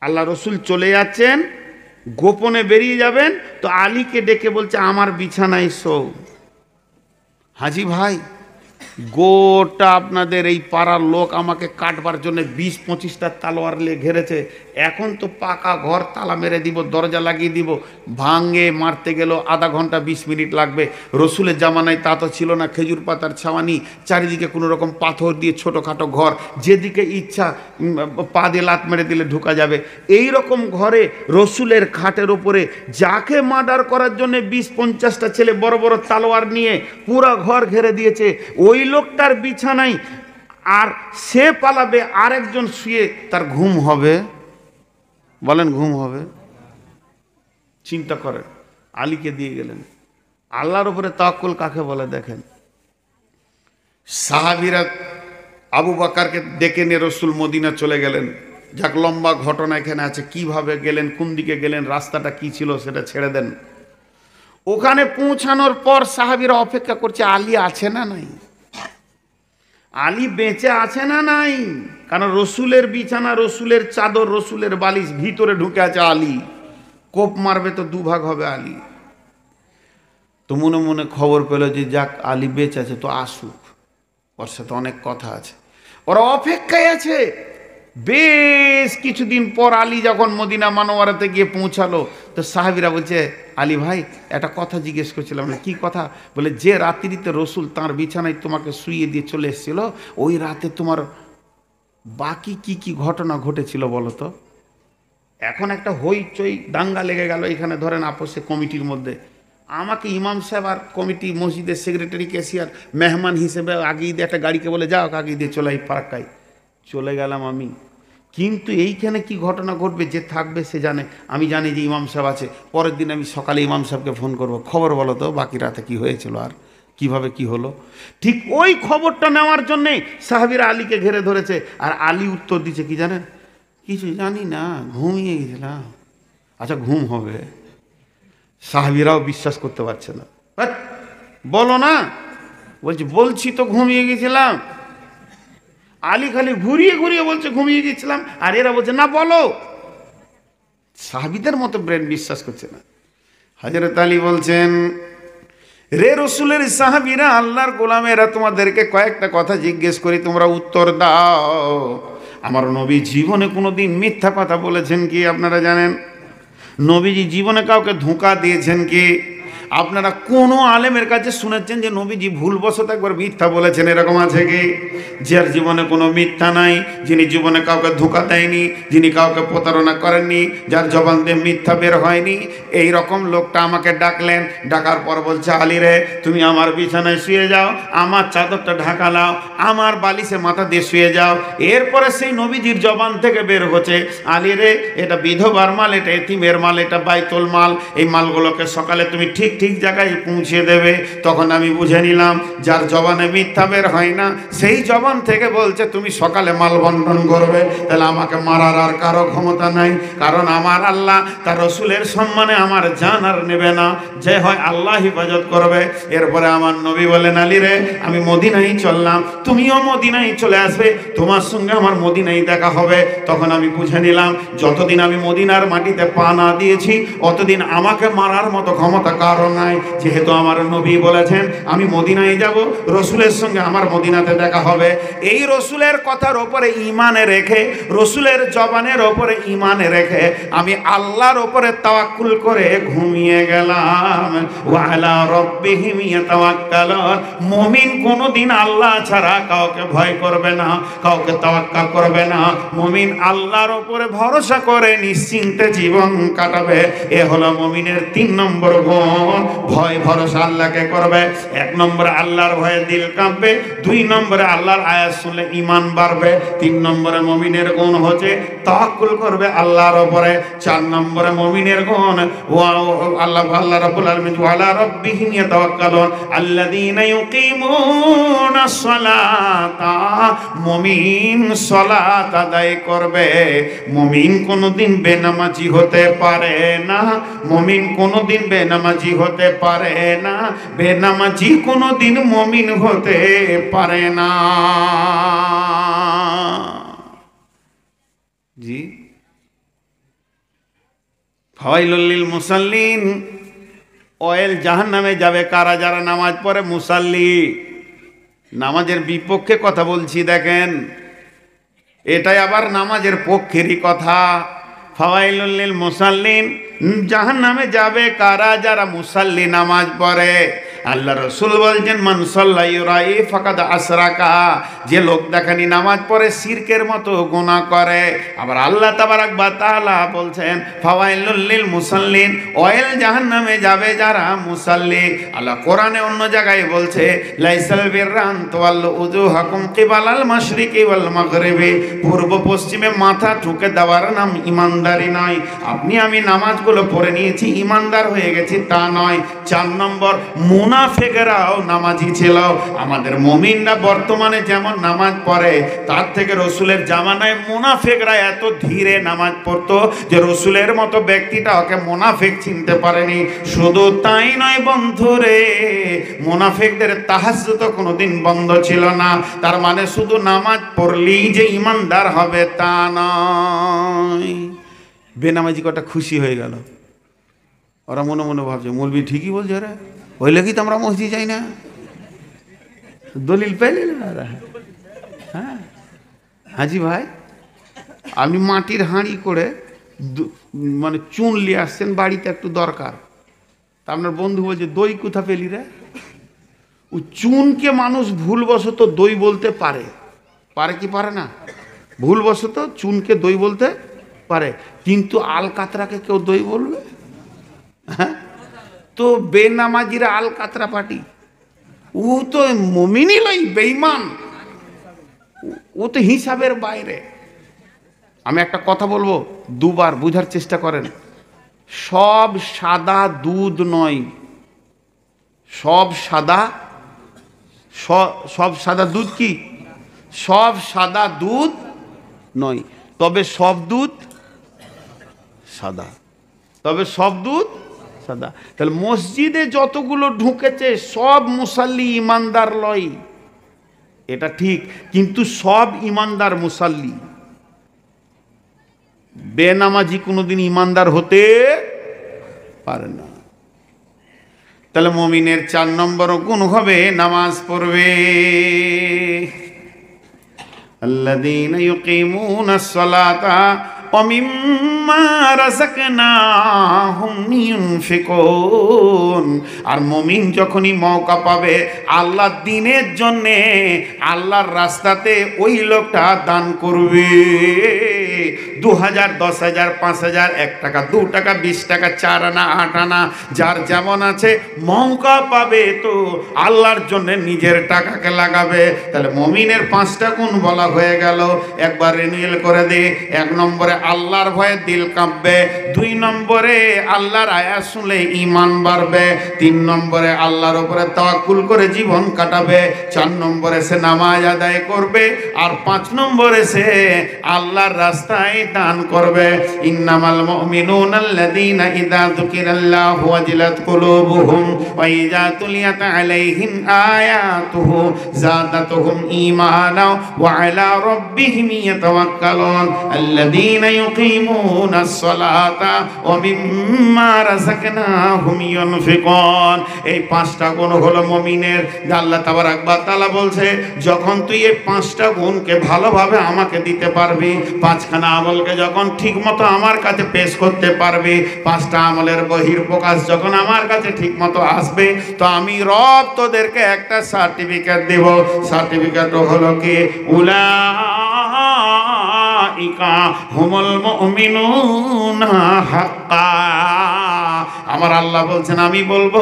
আল্লাহ রসুল চলে যাচ্ছেন, গোপনে বেরিয়ে যাবেন, তো আলীকে ডেকে বলছে, আমার বিছানায় শো। হাজি ভাই, গোটা আপনাদের এই পাড়ার লোক আমাকে কাটবার জন্য ২০-২৫টা তালোয়ার নিয়ে ঘেরেছে। এখন তো পাকা ঘর, তালা মেরে দিব, দরজা লাগিয়ে দিব, ভাঙে মারতে গেলেও আধা ঘন্টা ২০ মিনিট লাগবে। রসুলের জামানায় তা তো ছিল না, খেজুর পাতার ছাওয়ানি, চারিদিকে কোনো রকম পাথর দিয়ে ছোটোখাটো ঘর, যেদিকে ইচ্ছা পা দিয়ে লাত মেরে দিলে ঢুকা যাবে। এই রকম ঘরে রসুলের খাটের ওপরে যাকে মার্ডার করার জন্য ২০-৫০টা ছেলে বড় বড় তালোয়ার নিয়ে পুরা ঘর ঘেরে দিয়েছে, ওই লোকটার বিছানায় আর সে পালাবে, আরেকজন শুয়ে, তার ঘুম হবে? বলেন ঘুম হবে? চিন্তা করেন। আলীকে দিয়ে গেলেন। আল্লাহর উপরে তাওয়াক্কুল কাকে বলে দেখেন। সাহাবীরা আবু বকরকে ডেকে নিয়ে রসুল মদিনা চলে গেলেন। যাক, লম্বা ঘটনা এখানে আছে, কিভাবে গেলেন, কোন দিকে গেলেন, রাস্তাটা কি ছিল সেটা ছেড়ে দেন। ওখানে পৌঁছানোর পর সাহাবীরা অপেক্ষা করছে, আলী আছে না নাই, আলী বেঁচে আছে না নাই। কারণ রসুলের বিছানা, রসুলের চাদর, রসুলের বালিশ, ভিতরে ঢুকে আছে আলী। কোপ মারবে তো দুভাগ হবে আলী। তো মনে মনে খবর পেল যে যাক, আলী বেঁচে আছে, তো আসুক, ওর সাথে অনেক কথা আছে। ওরা অপেক্ষায় আছে। বেশ কিছুদিন পর আলী যখন মদিনা মানোয়ারাতে গিয়ে পৌঁছালো, তো সাহাবীরা বলছে, আলী ভাই, একটা কথা জিজ্ঞেস করছিলাম। কি কথা? বলে, যে রাত্রিতে রসুল তাঁর বিছানায় তোমাকে শুইয়ে দিয়ে চলে এসেছিল, ওই রাতে তোমার বাকি কি কি ঘটনা ঘটেছিল বলো তো। এখন একটা হইচই দাঙ্গা লেগে গেল এখানে, ধরেন আপোষে কমিটির মধ্যে। আমাকে ইমাম সাহেব আর কমিটি, মসজিদের সেক্রেটারি, ক্যাশিয়ার মেহমান হিসেবে আগিয়ে দিয়ে একটা গাড়িকে বলে, যাও আগিয়ে দিয়ে চলে এই ফারাক্কায়। চলে গেলাম আমি, কিন্তু এইখানে কি ঘটনা ঘটবে যে থাকবে সে জানে। আমি জানি যে ইমাম সাহেব আছে। পরের দিন আমি সকালে ইমাম সাহেবকে ফোন করব, খবর বলো তো বাকি রাতে কি হয়েছিল আর কিভাবে কি হলো। ঠিক ওই খবরটা নেওয়ার জন্যে সাহাবীরা আলীকে ঘিরে ধরেছে। আর আলী উত্তর দিচ্ছে কি জানেন? কিছু জানি না, ঘুমিয়ে গেছিলাম। আচ্ছা, ঘুম হবে? সাহাবীরাও বিশ্বাস করতে পারছে না। বলো না, বলছি তো ঘুমিয়ে গেছিলাম। আলী খালি ঘুরিয়ে ঘুরিয়ে বলছে ঘুমিয়ে গেছিলাম, আর এরা বলছে না বলো। সাহাবীদের মতো ব্রেন বিশ্বাস করছে না। হযরত আলী বলছেন, রে রসুলের সাহাবীরা, আল্লাহর গোলামেরা, তোমাদেরকে কয়েকটা কথা জিজ্ঞেস করি, তোমরা উত্তর দাও। আমার নবী জীবনে কোনোদিন মিথ্যা কথা বলেছেন কি আপনারা জানেন? নবীজি জীবনে কাউকে ধোঁকা দিয়েছেন কি? আপনারা কোনো আলেমের কাছে শুনেছেন যে নবীজি ভুলবশত একবার মিথ্যা বলেছেন? এরকম আছে কি? যার জীবনে কোনো মিথ্যা নাই, যিনি জীবনে কাউকে ধোঁকা দেয়নি, যিনি কাউকে প্রতারণা করেননি, যার জবান দিয়ে মিথ্যা বের হয়নি, এই রকম লোকটা আমাকে ডাকলেন। ডাকার পর বলছে, আলী রে, তুমি আমার বিছানায় শুয়ে যাও, আমার চাদরটা ঢাকা নাও, আমার বালিশে মাথা দিয়ে শুয়ে যাও। এরপরে সেই নবীজির জবান থেকে বের হচ্ছে, আলী রে, এটা বিধবার মাল, এটা এতিমের মাল, এটা বাইতুল মাল, এই মালগুলোকে সকালে তুমি ঠিক ঠিক জায়গায় পৌঁছে দেবে। তখন আমি বুঝে নিলাম যার জবানে মিথ্যা বের হয় না, সেই জবান থেকে বলছে তুমি সকালে মাল বন্টন করবে। তাহলে আমাকে মারার আর কারো ক্ষমতা নাই, কারণ আমার আল্লাহ তার রসুলের সম্মানে আমার জান আর নেবে না, যে হয় আল্লাহ হিফাজত করবে। এরপরে আমার নবী বলেন, আলী রে, আমি মদিনায় চললাম, তুমিও মদিনায় চলে আসবে, তোমার সঙ্গে আমার মদিনায় দেখা হবে। তখন আমি বুঝে নিলাম যতদিন আমি মদিনার মাটিতে পা না দিয়েছি, অতদিন আমাকে মারার মতো ক্ষমতা কারণ নাই। যেহেতু আমার নবী বলেছেন আমি মদিনায় যাব, রসুলের সঙ্গে আমার মদিনাতে দেখা হবে, এই রসুলের কথার ওপরে ইমানে রেখে, রসুলের জবানের ওপরে ইমানে রেখে আমি আল্লাহর ওপরে তাওয়াক্কুল করে ঘুমিয়ে গেলাম। ওয়া আলা রাব্বিহিম ইয়াতাওয়াক্কালুন। মুমিন কোনোদিন আল্লাহ ছাড়া কাউকে ভয় করবে না, কাউকে তাওয়াক্কুল করবে না। মুমিন আল্লাহর ওপরে ভরসা করে নিশ্চিন্তে জীবন কাটাবে। এ হলো মুমিনের 3 নম্বর গুণ। ভয় ভরসা আল্লাহকে করবে। 1 নম্বরে আল্লাহর ভয়ে দিল কাঁপবে, 2 নম্বরে আল্লাহর আয়াত শুনলে ঈমান বাড়বে, 3 নম্বরে মুমিনের গুণ হচ্ছে তাওয়াক্কুল করবে আল্লাহর উপরে, 4 নম্বরে মুমিনের গুণ আল্লাহ রাব্বুল আলামিন ওয়া আলা রাব্বিহিম ইয়াতাওয়াক্কালুন আল্লাযীনা ইউকিমুনাস সালাতা। মুমিন সালাত আদায় করবে। মুমিন কোনোদিন বেনামাজি হতে পারে না, মুমিন কোনোদিন বেনামাজি হতে পারে না, বেনামাজি কোনোদিন মুমিন হতে পারে না। জি, ফাওয়াইলুল লিল মুসাল্লিন। অয়েল জাহান্নামে যাবে কারা? যারা নামাজ পড়ে, মুসাল্লি। নামাজের বিপক্ষে কথা বলছি, দেখেন, এটাই আবার নামাজের পক্ষেরই কথা। ফাওয়াইলুল লিল মুসাল্লিন, জাহান্নামে যাবে কারা? যারা মুসাল্লি, নামাজ পড়ে। আল্লাহ রসুল বলছেন, মান সাল্লা ইউরাই ফাকাদ আশরাকা। যে লোক দেখানি নামাজ পড়ে শিরকের মতো গুনাহ করে। আবার আল্লাহ তাবারাক ওয়া তাআলা বলছেন, ফাওয়াইলুল লিল মুসাল্লিন, অয়েল জাহান্নামে যাবে যারা মুসাল্লি। আল্লাহ কোরআনে অন্য জায়গায় বলছে, লাইসাল বিররা আন তুওয়াল্লু উজুহাকুম কিবালাল মাশরিকি ওয়াল মাগরিবি। পূর্ব পশ্চিমে মাথা ঠুকে দেওয়ার নাম ইমানদারি নয়। আপনি আমি নামাজগুলো পড়ে নিয়েছি, ইমানদার হয়ে গেছি, তা নয়। 4 নম্বর, মুনাফিকরাও নামাজি ছিল। আমাদের মুমিনরা বর্তমানে যেমন নামাজ পড়ে, তার থেকে রসুলের জামানায় মুনাফিকরা এত ধীরে নামাজ পড়তো যে রসুলের মতো ব্যক্তিটা ওকে মুনাফিক চিনতে পারেনি। শুধু তাই নয় বন্ধুরে, মুনাফিকদের তাহাজ্জুদ কোনোদিন বন্ধ ছিল না। তার মানে শুধু নামাজ পড়লেই যে ইমানদার হবে তা নয়। বেনামাজি কটা খুশি হয়ে গেল। ওরা মনে মনে ভাবছে, মৌলবি ঠিকই বলছে, ওরা ওই লেগেই তো আমরা মসজিদ যাই না, দলিল পেলে না। হ্যাঁ হাজি ভাই, আপনি মাটির হাঁড়ি করে মানে চুন নিয়ে আসছেন, বাড়িতে একটু দরকার, তা আপনার বন্ধু বলছে, দই কোথা পেলি রে? ও চুনকে মানুষ ভুলবশত দই বলতে পারে, পারে কি পারে না? ভুলবশত চুনকে দই বলতে পারে, কিন্তু আল কাতরাকে কেউ দই বলবে? হ্যাঁ, তো বেনামাজিরা আল কাতরা পার্টি, ও তো মুমিনই নয়, বেঈমান, ও তো হিসাবের বাইরে। আমি একটা কথা বলবো, 2 বার বুঝার চেষ্টা করেন। সব সাদা দুধ নয়, সব সাদা দুধ কি? সব সাদা দুধ নয়, তবে সব দুধ সাদা, তবে সব দুধ সাদা। তাহলে মসজিদে যতগুলো ঢুকেছে সব মুসাল্লি ইমানদার লয়, এটা ঠিক, কিন্তু সব ইমানদার মুসাল্লি বেনামাজি কোনোদিন ইমানদার হতে পারে না। তাহলে মুমিনের 4 নম্বর গুণ হবে নামাজ পড়বে। আল্লাযীনা ইউকিমুনাস সালাতা ওয়া মিম্মা রাযাকনাহুম ইউনফিকুন। আর মুমিন যখনই মওকা পাবে আল্লাহর দ্বীনের জন্যে, আল্লাহর রাস্তাতে, ওই লোকটা দান করবে। 2000, 10,000, 5,000, 1 টাকা, 2 টাকা, 20 টাকা, 4 আনা, 8 আনা, যার যেমন আছে মওকা পাবে তো আল্লাহর জন্য নিজের টাকাকে লাগাবে। তাহলে মুমিনের 5টা গুণ বলা হয়ে গেল। একবার রিনিউয়াল করে দে। 1 নম্বরে আল্লাহর ভয়ে দিল কাঁপবে। 2 নম্বরে আল্লাহর আয়াত শুনলে ঈমান বাড়বে। 3 নম্বরে আল্লাহর উপরে তাওয়াক্কুল করে জীবন কাটাবে। 4 নম্বরে সে নামাজ আদায় করবে। আর 5 নম্বরে সে আল্লাহর রাস্তায় দান করবে। ইন্নামাল মুমিনুনা আল্লাযীনা ইযা যুকিরাল্লাহু ওয়াজিলাত কুলুবুহুম ওয়া ইযা তুলিয়াত আলাইহিম আয়াতুহু যাদাতুহুম ঈমানা ওয়া আলা রাব্বিহিম ইয়াতাওয়াক্কালুন আল্লাযীনা ইউকিমুনাস সালাতা ওয়া মিম্মা রাযাকনাহুম ইউনফিকুন। এই 5টা গুণ হলো মুমিনের। আল্লাহ তাবারাক ওয়া তাআলা বলছে, যখন তুই এই 5টা গুণকে ভালোভাবে আমাকে দিতে পারবি, 5খানা আমলকে যখন ঠিক মতো আমার কাছে পেশ করতে পারবে, 5টা আমলের বহির্প্রকাশ যখন আমার কাছে ঠিক মতো আসবে, তো আমি রব তোদেরকে একটা সার্টিফিকেট দেব। সার্টিফিকেট হলো কি, উলাইকা হুমুল মুমিনুনা হাক্কা। আমার আল্লাহ বলছেন, আমি বলবো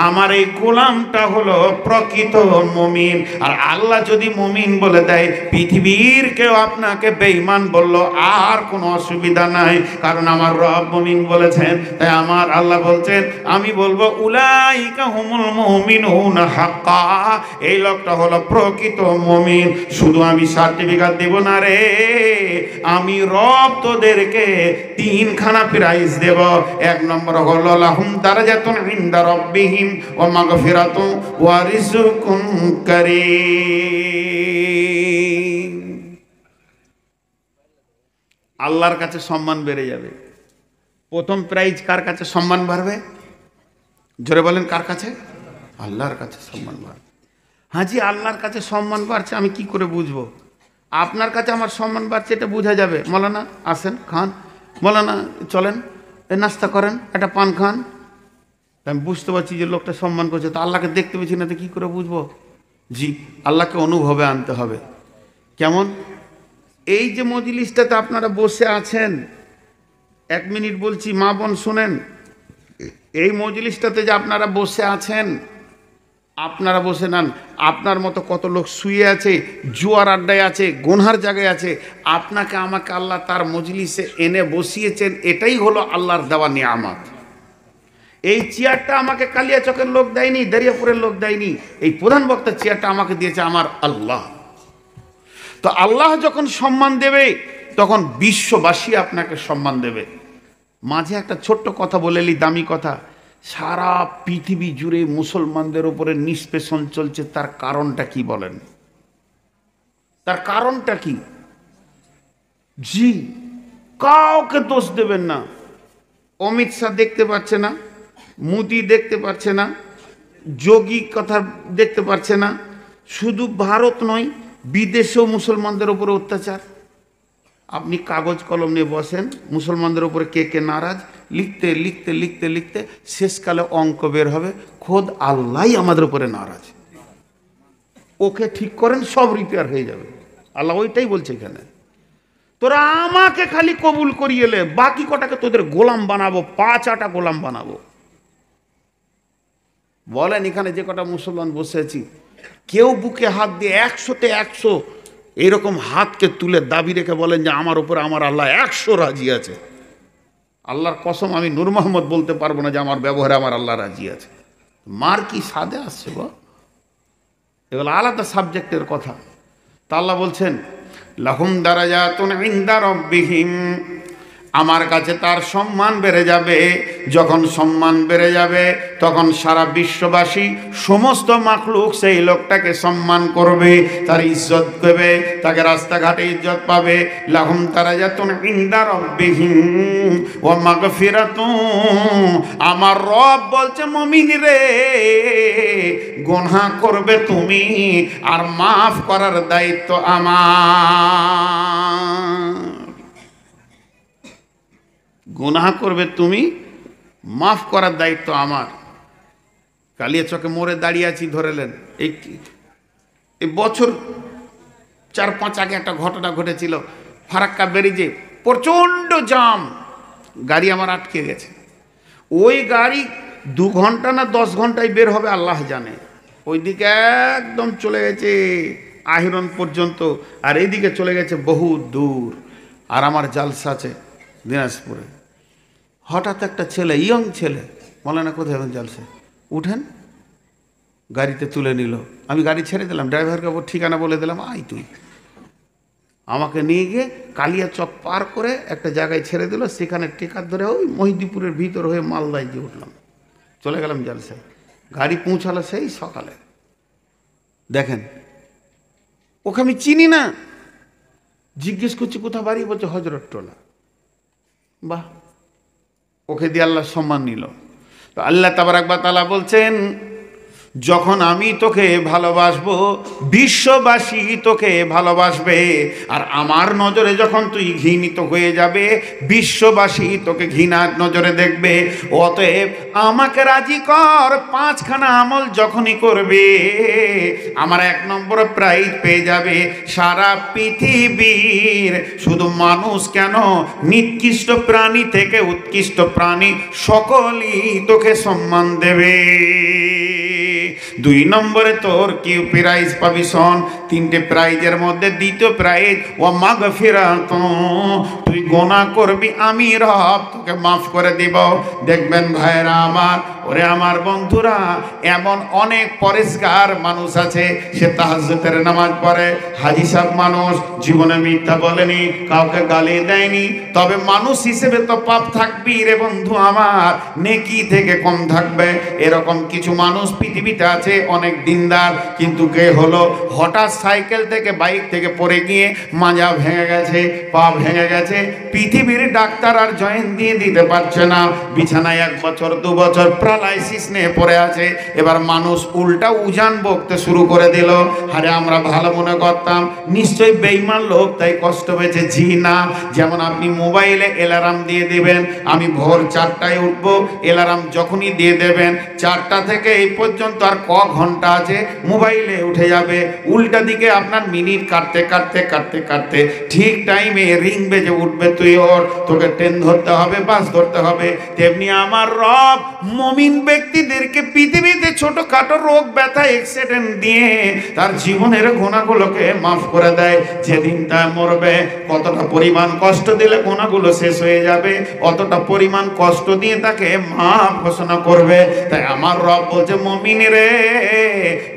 আমার এই গোলামটা হলো প্রকৃত মুমিন। আর আল্লাহ যদি মুমিন বলে দেয়, পৃথিবীর কেউ আপনাকে বেঈমান বললো আর কোনো অসুবিধা নাই, কারণ আমার রব মুমিন বলেছেন। তাই আমার আল্লাহ বলছেন, আমি বলবো উলাইকা হুমুল মুমিনুনা হাক্কা, এই লোকটা হলো প্রকৃত মুমিন। শুধু আমি সার্টিফিকেট দেব না রে, আমি রব তোদেরকে 3খানা প্রাইজ দেব। 1 নম্বর হলো লাহুম দারাজাতুন ইনদা রাব্বিহিম ওয়া মাগফিরাতুন ওয়া রিজকুন কারীম। আল্লাহর কাছে সম্মান বেড়ে যাবে। প্রথম প্রাইজ কার কাছে সম্মান বাড়বে? জোরে বলেন, কার কাছে? আল্লাহর কাছে সম্মান বাড়বে। হাজি আল্লাহর কাছে সম্মান বাড়ছে, আমি কি করে বুঝবো? আপনার কাছে আমার সম্মান বাড়ছে এটা বোঝা যাবে। মৌলানা আসেন, খান, মৌলানা চলেন, নাস্তা করেন, একটা পান খান। আমি বুঝতে পারছি যে লোকটা সম্মান করছে, তো আল্লাহকে দেখতে পেয়েছি না, তো কী করে বুঝবো? জি, আল্লাহকে অনুভবে আনতে হবে। কেমন? এই যে মজলিসটাতে আপনারা বসে আছেন, 1 মিনিট বলছি, মা বোন শোনেন, এই মজলিসটাতে যে আপনারা বসে আছেন, আপনারা বসে নেন, আপনার মতো কত লোক শুয়ে আছে, জুয়ার আড্ডায় আছে, গোনহার জায়গায় আছে, আপনাকে আমাকে আল্লাহ তার মজলিসে এনে বসিয়েছেন, এটাই হলো আল্লাহর দেওয়া নিয়ামত। এই চেয়ারটা আমাকে কালিয়াচকের লোক দেয়নি, দারিয়াপুরের লোক দেয়নি, এই প্রধান বক্তার চেয়ারটা আমাকে দিয়েছে আমার আল্লাহ। তো আল্লাহ যখন সম্মান দেবে তখন বিশ্ববাসী আপনাকে সম্মান দেবে। মাঝে একটা ছোট্ট কথা বলেলি, দামি কথা, সারা পৃথিবী জুড়ে মুসলমানদের উপরে নিষ্পেষণ চলছে, তার কারণটা কি বলেন? তার কারণটা কি? জি, কাউকে দোষ দেবেন না। অমিত শাহ দেখতে পাচ্ছে না, মোদি দেখতে পাচ্ছে না, যোগী কথা দেখতে পাচ্ছে না, শুধু ভারত নয় বিদেশেও মুসলমানদের উপরে অত্যাচার। আপনি কাগজ কলম নিয়ে বসেন, মুসলমানদের উপরে কে কে নারাজ, লিখতে লিখতে লিখতে লিখতে শেষকালে অঙ্ক বের হবে, খোদ আল্লাহই আমাদের উপরে নারাজ। ওকে ঠিক করেন, সব রিপেয়ার হয়ে যাবে। আল্লাহ ওইটাই বলছে এখানে, তোরা আমাকে খালি কবুল করিয়ে এলে, বাকি কটাকে তোদের গোলাম বানাবো, 5 গোলাম বানাবো। বলেন, এখানে যে কটা মুসলমান বসে আছি, কেউ বুকে হাত দিয়ে 100-তে 100 এরকম হাতকে তুলে দাবি রেখে বলেন যে আমার উপরে আমার আল্লাহ 100 রাজি আছে? আল্লাহর কসম, আমি নূর মোহাম্মদ বলতে পারবো না যে আমার ব্যবহারে আমার আল্লাহ রাজি আছে। মার কি সাদে আসছে গো, এগুলো আলাদা সাবজেক্টের কথা। তা আল্লাহ বলছেন লাহুম দারাজাতুন ইনদা রাব্বিহিম, আমার কাছে তার সম্মান বেড়ে যাবে। যখন সম্মান বেড়ে যাবে তখন সারা বিশ্ববাসী সমস্ত মাখলুক সেই লোকটাকে সম্মান করবে, তার ইজ্জত দেবে, তাকে রাস্তাঘাটে ইজ্জত পাবে। লাহুম দারাজাতুন ইনদা রাব্বিহিম ওয়া মাগফিরাতুন। আমার রব বলছে, মুমিন রে, গুনাহ করবে তুমি আর মাফ করার দায়িত্ব আমার। গুনাহ করবে তুমি, মাফ করার দায়িত্ব আমার। কালিয়াচকে মোড়ে দাঁড়িয়ে আছি, ধরেলেন এই বছর 4-5 আগে একটা ঘটনা ঘটেছিল। ফারাক্কা ব্যারিজে প্রচণ্ড জাম, গাড়ি আমার আটকে গেছে। ওই গাড়ি 2 ঘন্টা না 10 ঘন্টায় বের হবে আল্লাহ জানে। ওইদিকে একদম চলে গেছে আহিরন পর্যন্ত, আর এইদিকে চলে গেছে বহু দূর। আর আমার জালসা আছে দিনাজপুরে। হঠাৎ একটা ছেলে, ইয়ং ছেলে, বলে না কোথায় এখন জালসা, উঠেন, গাড়িতে তুলে নিল। আমি গাড়ি ছেড়ে দিলাম, ড্রাইভারকে ঠিকানা বলে দিলাম, আই তুই। আমাকে নিয়ে গিয়ে কালিয়াচক পার করে একটা জায়গায় ছেড়ে দিল। সেখানে টেকার ধরে ওই মহিদিপুরের ভিতর হয়ে মালদায় গিয়ে উঠলাম, চলে গেলাম জালসায়। গাড়ি পৌঁছালো সেই সকালে। দেখেন, ওকে আমি চিনি না। জিজ্ঞেস করছি কোথা বাড়ি, বলছে হজরত টোলা। বাহ, ওকে দিয়ে আল্লাহ সম্মান নিল। তো আল্লাহ তাবারাক ওয়া তাআলা বলছেন, যখন আমি তোকে ভালোবাসবো বিশ্ববাসী তোকে ভালোবাসবে, আর আমার নজরে যখন তুই ঘৃণিত হয়ে যাবে বিশ্ববাসী তোকে ঘৃণার নজরে দেখবে। অতএব আমাকে রাজি কর, 5খানা আমল যখনই করবে আমার 1 নম্বর প্রাইজ পেয়ে যাবে। সারা পৃথিবীর শুধু মানুষ কেন, নিকৃষ্ট প্রাণী থেকে উৎকৃষ্ট প্রাণী সকলেই তোকে সম্মান দেবে। 2 নম্বরে তোর কি প্রাইজ পাবি শোন। 3টে প্রাইজের মধ্যে দ্বিতীয় প্রাইজ ওয়া মাগফিরাতুন। তুই গুনাহ করবি, আমি রব তোকে মাফ করে দিব। দেখবেন ভাইরা আমার, ওরে আমার বন্ধুরা, এমন অনেক পরিষ্কার মানুষ আছে, সে তাহাজ্জুদের নামাজ পড়ে, হাজি সাহেব মানুষ, জীবনে মিথ্যা বলেনি, কাউকে গালি দেয়নি, তবে মানুষ হিসেবে তো পাপ থাকবি রে বন্ধু আমার, নেকি থেকে কম থাকবে। এরকম কিছু মানুষ পৃথিবীতে আছে অনেক দিনদার, কিন্তু কে হলো হঠাৎ সাইকেল থেকে বাইক থেকে পড়ে গিয়ে মাজা ভেঙে গেছে, পা ভেঙে গেছে, পৃথিবীর ডাক্তার আর জয়েন দিয়ে দিতে পারছে না, বিছানায় 1 বছর 2 বছর প্যারালাইসিস নিয়ে পড়ে আছে। এবার মানুষ উল্টা উজান বকতে শুরু করে দিল। আরে আমরা ভালো মনে করতাম, নিশ্চয়ই বেঈমান লোক, তাই কষ্ট পেয়েছে। জি না। যেমন আপনি মোবাইলে অ্যালার্ম দিয়ে দিবেন, আমি ভোর 4টায় উঠবো, অ্যালার্ম যখনই দিয়ে দেবেন 4টা থেকে এই পর্যন্ত আর ক ঘন্টা আছে মোবাইলে উঠে যাবে। উল্টা দিকে আপনার মিনিট কাটতে কাটতে কাটতে কাটতে ঠিক টাইমে রিং বেজে উঠবে, তুই ওর, তোকে ট্রেন ধরতে হবে, বাস ধরতে হবে। তেমনি আমার রব মুমিন ব্যক্তিদেরকে পৃথিবীতে ছোটখাটো রোগ ব্যথা অ্যাক্সিডেন্ট দিয়ে তার জীবনের গুনাহগুলোকে মাফ করে দেয়। যেদিন তা মরবে, কতটা পরিমাণ কষ্ট দিলে গুনাহগুলো শেষ হয়ে যাবে, অতটা পরিমাণ কষ্ট দিয়ে তাকে মাফ ঘোষণা করবে। তাই আমার রব বলছে, মুমিন রে,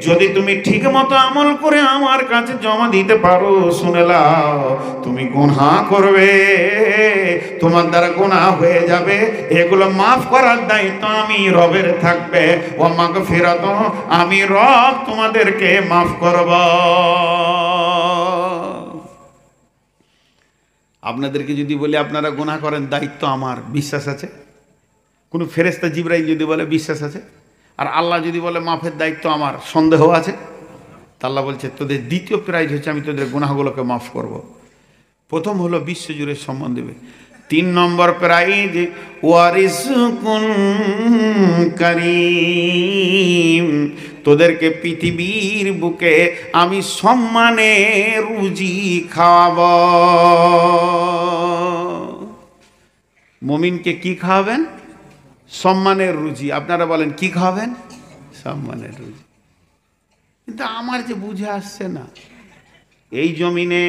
যদি তুমি ঠিক মতো আমল করে আমার কাছে জমা দিতে পারো, শুনে নাও, তুমি গুনাহ করবে, তোমার দ্বারা গুনাহ হয়ে যাবে, এগুলো মাফ করার দায়িত্ব আমি রবের থাকবে। ও মাগফিরাতুন, আমি রব তোমাদেরকে মাফ করব। আপনাদেরকে যদি বলি আপনারা গুনাহ করেন, দায়িত্ব আমার, বিশ্বাস আছে? কোনো ফেরেশতা জিবরাইল যদি বলে, বিশ্বাস আছে? আর আল্লাহ যদি বলে মাফের দায়িত্ব আমার, সন্দেহ আছে? তা আল্লাহ বলছে, তোদের দ্বিতীয় প্রাইজ হচ্ছে আমি তোদের গুনাহগুলোকে মাফ করব। প্রথম হলো বিশ্বজুড়ে সম্মান দেবে। 3 নম্বর প্রাইজ ওয়ারিজকুন কারীম, তোদেরকে পৃথিবীর বুকে আমি সম্মানে রুজি খাওয়াবো। মুমিনকে কি খাওয়াবেন? সম্মানের রুজি। আপনারা বলেন কি খাওয়াবেন? সম্মানের রুজি। কিন্তু আমার যে বুঝে আসছে না, এই জমিনে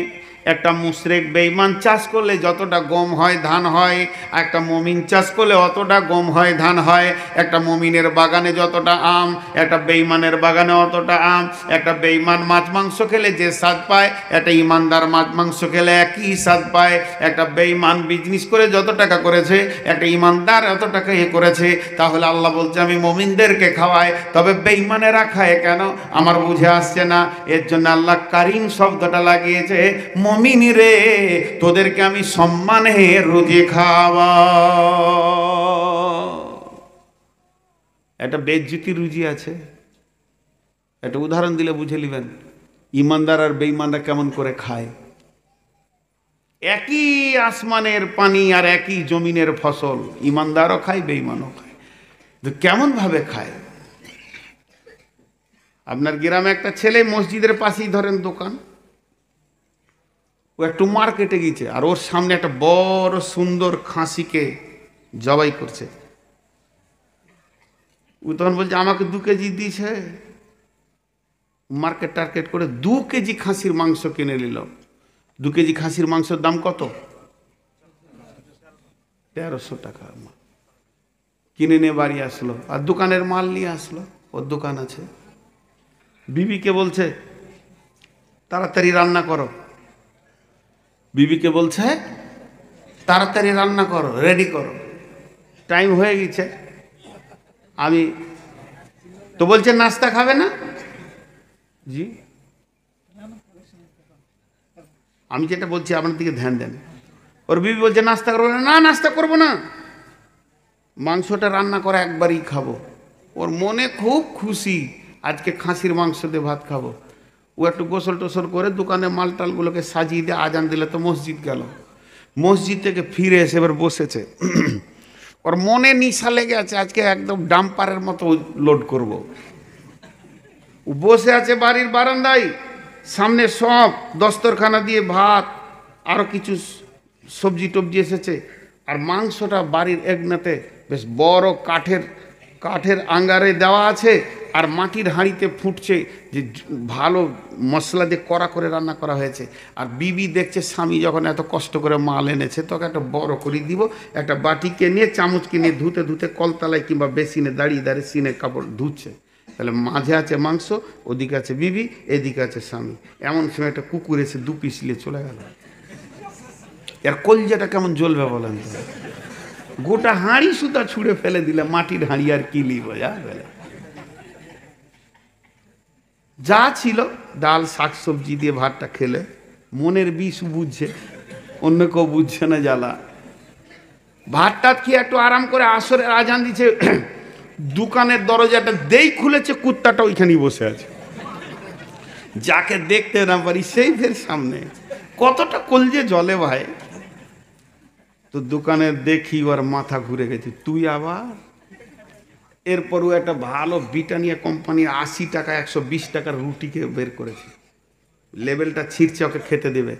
একটা মুশরিক বেঈমান চাষ করলে যতটা গম হয় ধান হয়, একটা মুমিন চাষ করলে অতটা গম হয় ধান হয়। একটা মুমিনের বাগানে যতটা আম, একটা বেঈমানের বাগানে অতটা আম। একটা বেঈমান মাছ মাংস খেলে যে স্বাদ পায়, একটা ইমানদার মাছ মাংস খেলে একই স্বাদ পায়। একটা বেঈমান বিজনেস করে যত টাকা করেছে, একটা ইমানদার এত টাকা করেছে। তাহলে আল্লাহ বলছে আমি মুমিনদেরকে খাওয়াই, তবে বেঈমানেরা খায় কেন আমার বুঝে আসছে না। এর জন্য আল্লাহ কারিম শব্দটা লাগিয়েছে, মুমিন রে তোদেরকে আমি সম্মানে রুজি খাওয়া। একটা বেজ্জতি রুজি আছে, একটা উদাহরণ দিলে বুঝে নেবেন ইমানদার আর বেঈমানরা কেমন করে খায়। একই আসমানের পানি আর একই জমিনের ফসল, ইমানদারও খায় বেঈমানও খায়, তো কেমন ভাবে খায়। আপনার গ্রামে একটা ছেলে মসজিদের পাশেই ধরেন দোকান, ও একটু মার্কেটে গিয়েছে আর ওর সামনে একটা বড় সুন্দর খাসিকে জবাই করছে। ও তখন বলছে আমাকে 2 কেজি দিয়েছে। মার্কেট টার্গেট করে 2 কেজি খাসির মাংস কিনে নিল। 2 কেজি খাসির মাংসের দাম কত? 1300 টাকা। কিনে নিয়ে বাড়ি আসলো আর দোকানের মাল নিয়ে আসলো, ওর দোকান আছে। বিবিকে বলছে তাড়াতাড়ি রান্না করো, বিবিকে বলছে তাড়াতাড়ি রান্না করো, রেডি করো, টাইম হয়ে গেছে। আমি তো বলছে নাস্তা খাবে না? জি, আমি যেটা বলছি আপনার দিকে ধ্যান দেন। ওর বিবি বলছে নাস্তা করবো না। না, নাস্তা করবো না, মাংসটা রান্না করে একবারই খাবো। ওর মনে খুব খুশি, আজকে খাসির মাংস দিয়ে ভাত খাবো। ও একটু গোসল টোসল করে দোকানে মালটালগুলোকে সাজিয়ে দিয়ে আজান দিলে তো মসজিদ গেল। মসজিদ থেকে ফিরে এসে এবার বসেছে, ওর মনে নিশা লেগে আছে আজকে একদম ডাম্পারের মতো লোড করব। ও বসে আছে বাড়ির বারান্দায়, সামনে সব দস্তরখানা দিয়ে ভাত আরও কিছু সবজি টবজি এসেছে, আর মাংসটা বাড়ির একনাতে বেশ বড় কাঠের আঙ্গারে দেওয়া আছে, আর মাটির হাঁড়িতে ফুটছে, যে ভালো মশলা দিয়ে কড়া করে রান্না করা হয়েছে। আর বিবি দেখছে স্বামী যখন এত কষ্ট করে মাল এনেছে, তোকে একটা বড় করে দিব, একটা বাটিকে নিয়ে চামচকে নিয়ে ধুতে ধুতে কলতলায় কিংবা বেসিনে দাঁড়িয়ে দাঁড়িয়ে সিনে কাপড় ধুচ্ছে। তাহলে মাঝে আছে মাংস, ওদিকে আছে বিবি, এদিকে আছে স্বামী। এমন সময় একটা কুকুর এসে 2 পিস নিয়ে চলে গেল। এর কলজাটা কেমন জ্বলবে বলেন তো? গোটা হাঁড়ি সুতা ছুঁড়ে ফেলে দিলে, মাটির হাঁড়ি আর কি লিব, যা ছিল ডাল শাক সবজি দিয়ে ভাতটা খেলে মনের বিষ বুঝছে, অন্য কেউ বুঝছে না জ্বালা। ভাতটা খেয়ে একটু আরাম করে আসরের আজান দিচ্ছে, দোকানের দরজাটা দেই খুলেছে, কুত্তাটা ওইখানেই বসে আছে। যাকে দেখতে না পারি সেই ফের সামনে। কতটা কলজে জলে ভাই। তো দোকানের দেখি ওর মাথা ঘুরে গেছে, তুই আবার। এরপরও একটা ভালো ব্রিটানিয়া কোম্পানির 80 টাকা 120 টাকার রুটিকে বের করেছে, লেবেলটা ছিঁড়ছে, ওকে খেতে দেবে।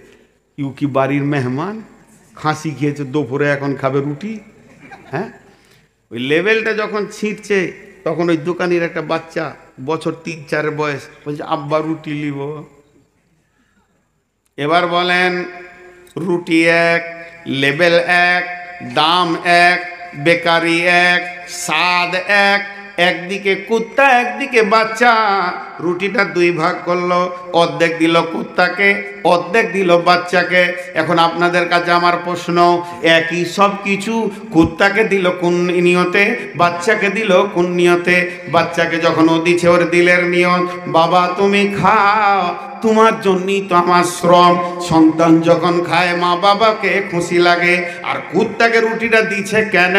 ইউ কি বাড়ির মেহমান, খাসি খেয়েছে দুপুরে, এখন খাবে রুটি? হ্যাঁ, ওই লেবেলটা যখন ছিঁড়ছে তখন ওই দোকানির একটা বাচ্চা, বছর 3-4 বয়স, বলছে আব্বা রুটি লিব। এবার বলেন, রুটি এক, লেবেল এক, দাম এক, বেকারি এক, স্বাদ এক। একদিকে কুত্তা একদিকে বাচ্চা। রুটিটা 2 ভাগ করলো, অর্ধেক দিল কুত্তাকে, অর্ধেক দিল বাচ্চাকে। এখন আপনাদের কাছে আমার প্রশ্ন, একই সব কিছু কুত্তাকে দিল কোন নিয়তে, বাচ্চাকে দিল কোন নিয়তে? বাচ্চাকে যখন ও দিছে ওর দিলের নিয়ত, বাবা তুমি খাও, তোমার জন্যই তো আমার শ্রম। সন্তান যখন খায় মা বাবাকে খুশি লাগে। আর কুত্তাকে রুটিটা দিচ্ছে কেন?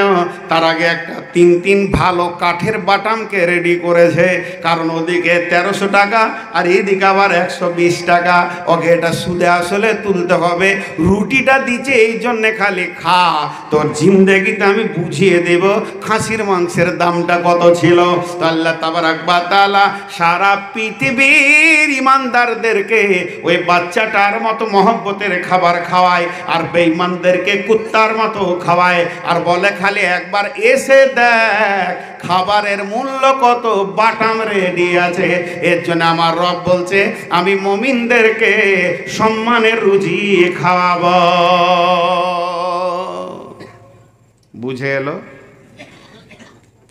তার আগে একটা 3 ভালো কাঠের বাটামকে রেডি করেছে, কারণ ওদিকে 1300 টাকা আর এদিকে আবার 120 টাকা। ওকে এটা সুদে আসলে তুলতে হবে। রুটিটা দিচ্ছে এই জন্যে খালি খা, তোর জিন্দেগিতে আমি বুঝিয়ে দেব খাসির মাংসের দামটা কত ছিল। তো আল্লাহ তাবারাক ওয়া তাআলা সারা পৃথিবীর ইমানদারদের ওই বাচ্চাটার মতো মহব্বতের খাবার খাওয়ায়, আর বেঈমানদেরকে কুত্তার মতো খাওয়ায়, আর বলে খালি একবার এসে দেখ খাবারের মূল্য কত, বাটাম রেডি আছে। এর জন্য আমার রব বলছে আমি মুমিনদেরকে সম্মানের রুজি খাওয়াবো। বুঝে এলো?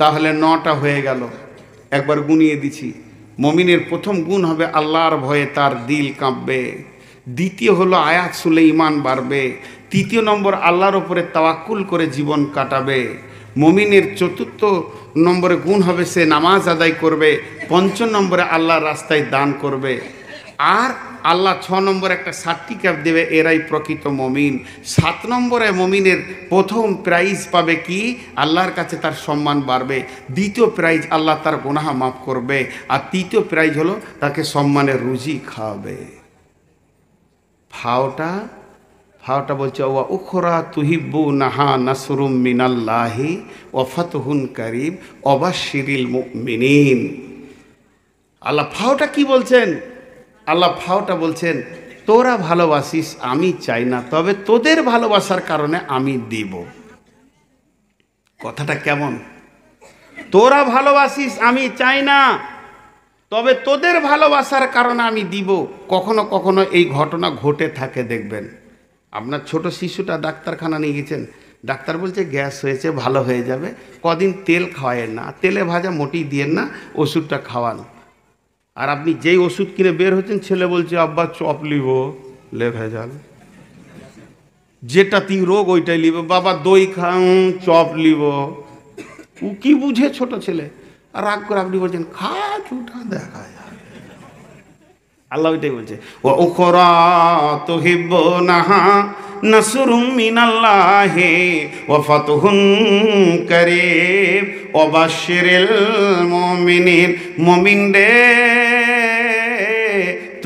তাহলে 9টা হয়ে গেল, একবার গুনিয়ে দিছি। মুমিনের প্রথম গুণ হবে আল্লাহর ভয়ে তার দিল কাঁপবে। দ্বিতীয় হলো আয়াত শুনলে ঈমান বাড়বে। তৃতীয় নম্বর আল্লাহর উপরে তাওয়াক্কুল করে জীবন কাটাবে। মুমিনের চতুর্থ নম্বরে গুণ হবে সে নামাজ আদায় করবে। পঞ্চম নম্বরে আল্লাহর রাস্তায় দান করবে। আর আল্লাহ 6 নম্বরে একটা সার্টিফিকেট দেবে, এরাই প্রকৃত মুমিন। 7 নম্বরে মুমিনের প্রথম প্রাইজ পাবে কি, আল্লাহর কাছে তার সম্মান বাড়বে। দ্বিতীয় প্রাইজ আল্লাহ তার গুনাহ মাফ করবে। আর তৃতীয় প্রাইজ হলো তাকে সম্মানের রুজি খাওয়াবে। ফাওটা বলছে ওয়া উখরা তুহিব্বুনাহা নাসরুম মিনাল্লাহি ওয়া ফাতহুন কারীব ওয়াবাশশিরিল মুমিনিন। আল্লাহ ফাওটা কি বলছেন? আল্লাহ ফাওটা বলছেন তোরা ভালোবাসিস আমি চাই না, তবে তোদের ভালোবাসার কারণে আমি দিব। কথাটা কেমন? তোরা ভালোবাসিস আমি চাই না, তবে তোদের ভালোবাসার কারণে আমি দিব। কখনো কখনো এই ঘটনা ঘটে থাকে, দেখবেন। আপনার ছোট শিশুটা ডাক্তারখানা নিয়ে গেছেন, ডাক্তার বলছে গ্যাস হয়েছে, ভালো হয়ে যাবে, কদিন তেল খাওয়ায়েন না, তেলে ভাজা মোটেই দিয়েন না, ওষুধটা খাওয়ান। আর আপনি যেই ওষুধ কিনে বের হচ্ছেন, ছেলে বলছে আব্বা চপ লিব, লে ভেজাল। যেটা তিন রোগ ওইটাই লিব, বাবা দই খাও চপ লিব। ও কি বুঝে ছোট ছেলে? আর রাগ করে আপনি বলছেন খা চুটা দেখা যায়। আল্লাহ ওইটাই বলছে ওয়া উখরা তুহিব্বুনাহা নাসরুম মিনাল্লাহি ওয়া ফাতহুন কারীব ওয়াবাশশিরিল মুমিনিন। মুমিনদের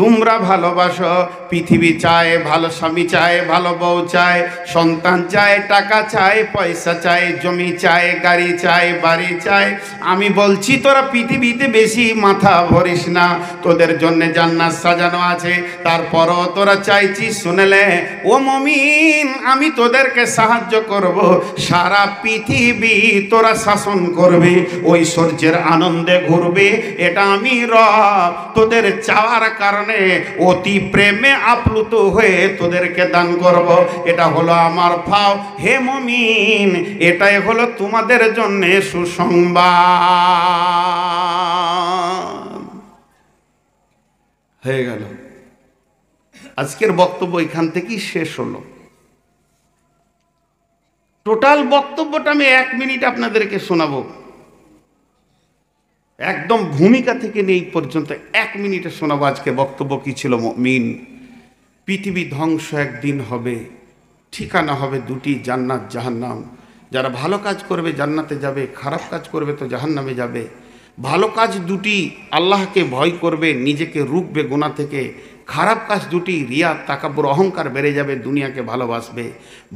তোমরা ভালোবাসো, পৃথিবী চায়, ভালো স্বামী চায়, ভালো বউ চায়, সন্তান চায়, টাকা চায়, পয়সা চায়, জমি চায়, গাড়ি চায়, বাড়ি চায়। আমি বলছি তোরা পৃথিবীতে বেশি মাথা ভরিস না, তোদের জন্য জান্নাত সাজানো আছে। তারপরও তোরা চাইছিস, শুনেলে ও মুমিন আমি তোদেরকে সাহায্য করব, সারা পৃথিবী তোরা শাসন করবি, ঐশ্বর্যের আনন্দে ঘুরবি। এটা আমি রব তোদের চাওয়ার কারণে অতি প্রেমে আপ্লুত হয়ে তোদেরকে দান করব। এটা হলো আমার ফাও। হে মুমিন, এটাই হলো তোমাদের জন্য সুসংবাদ। হয়ে গেল। আজকের বক্তব্য এখান থেকেই শেষ হলো। টোটাল বক্তব্যটা আমি 1 মিনিট আপনাদেরকে শোনাবো, একদম ভূমিকা থেকে নেই পর্যন্ত 1 মিনিটে শোনাবো। আজকে বক্তব্য কি ছিল? মুমিন, পৃথিবী ধ্বংস একদিন হবে, ঠিকানা হবে দুটি, জান্নাত জাহান্নাম। যারা ভালো কাজ করবে জান্নাতে যাবে, খারাপ কাজ করবে তো জাহান্নামে যাবে। ভালো কাজ দুটি, আল্লাহকে ভয় করবে, নিজেকে রুখবে গুনাহ থেকে। খারাপ কাজ দুটি, রিয়া, তাকাব্বুর, অহংকার বেড়ে যাবে, দুনিয়াকে ভালোবাসবে।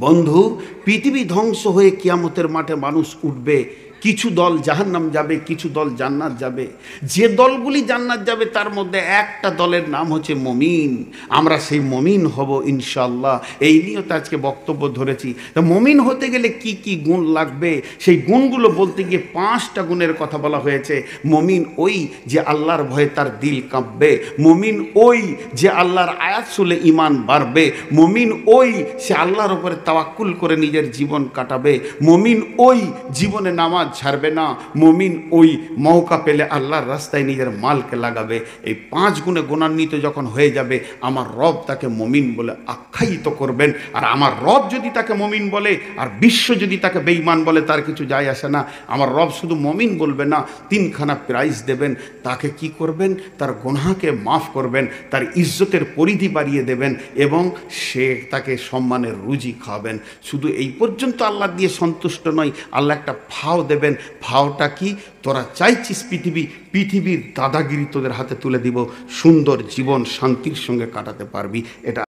বন্ধু, পৃথিবী ধ্বংস হয়ে কিয়ামতের মাঠে মানুষ উঠবে। কিছু দল জাহান্নাম যাবে, কিছু দল জান্নাত যাবে। যে দলগুলি জান্নাত যাবে তার মধ্যে একটা দলের নাম হচ্ছে মুমিন। আমরা সেই মুমিন হব ইনশাআল্লাহ। এই নিয়ে তো আজকে বক্তব্য ধরেছি। তো মুমিন হতে গেলে কি কি গুণ লাগবে, সেই গুণগুলো বলতে গিয়ে 5টা গুণের কথা বলা হয়েছে। মুমিন ওই যে আল্লাহর ভয়ে তার দিল কাঁপবে। মুমিন ওই যে আল্লাহর আয়াত শুনলে ঈমান বাড়বে। মুমিন ওই সে আল্লাহর উপরে তাওয়াক্কুল করে নিজের জীবন কাটাবে। মুমিন ওই জীবনে নামাজ ছাড়বে না। মুমিন ওই মৌকা পেলে আল্লাহর রাস্তায় নিজের মালকে লাগাবে। এই 5 গুণে গুণান্বিত যখন হয়ে যাবে, আমার রব তাকে মুমিন বলে আখ্যায়িত করবেন। আর আমার রব যদি তাকে মুমিন বলে, আর বিশ্ব যদি তাকে বেঈমান বলে, তার কিছু যায় আসে না। আমার রব শুধু মুমিন বলবে না, 3খানা প্রাইজ দেবেন। তাকে কি করবেন? তার গুনাহকে মাফ করবেন, তার ইজ্জতের পরিধি বাড়িয়ে দেবেন, এবং সে তাকে সম্মানের রুজি খাওয়াবেন। শুধু এই পর্যন্ত আল্লাহ দিয়ে সন্তুষ্ট নয়, আল্লাহ একটা ফাও দেবেন। ফাওটা কি? তোরা চাইছিস পৃথিবীর দাদাগিরি তোদের হাতে তুলে দিব, সুন্দর জীবন শান্তির সঙ্গে কাটাতে পারবি। এটা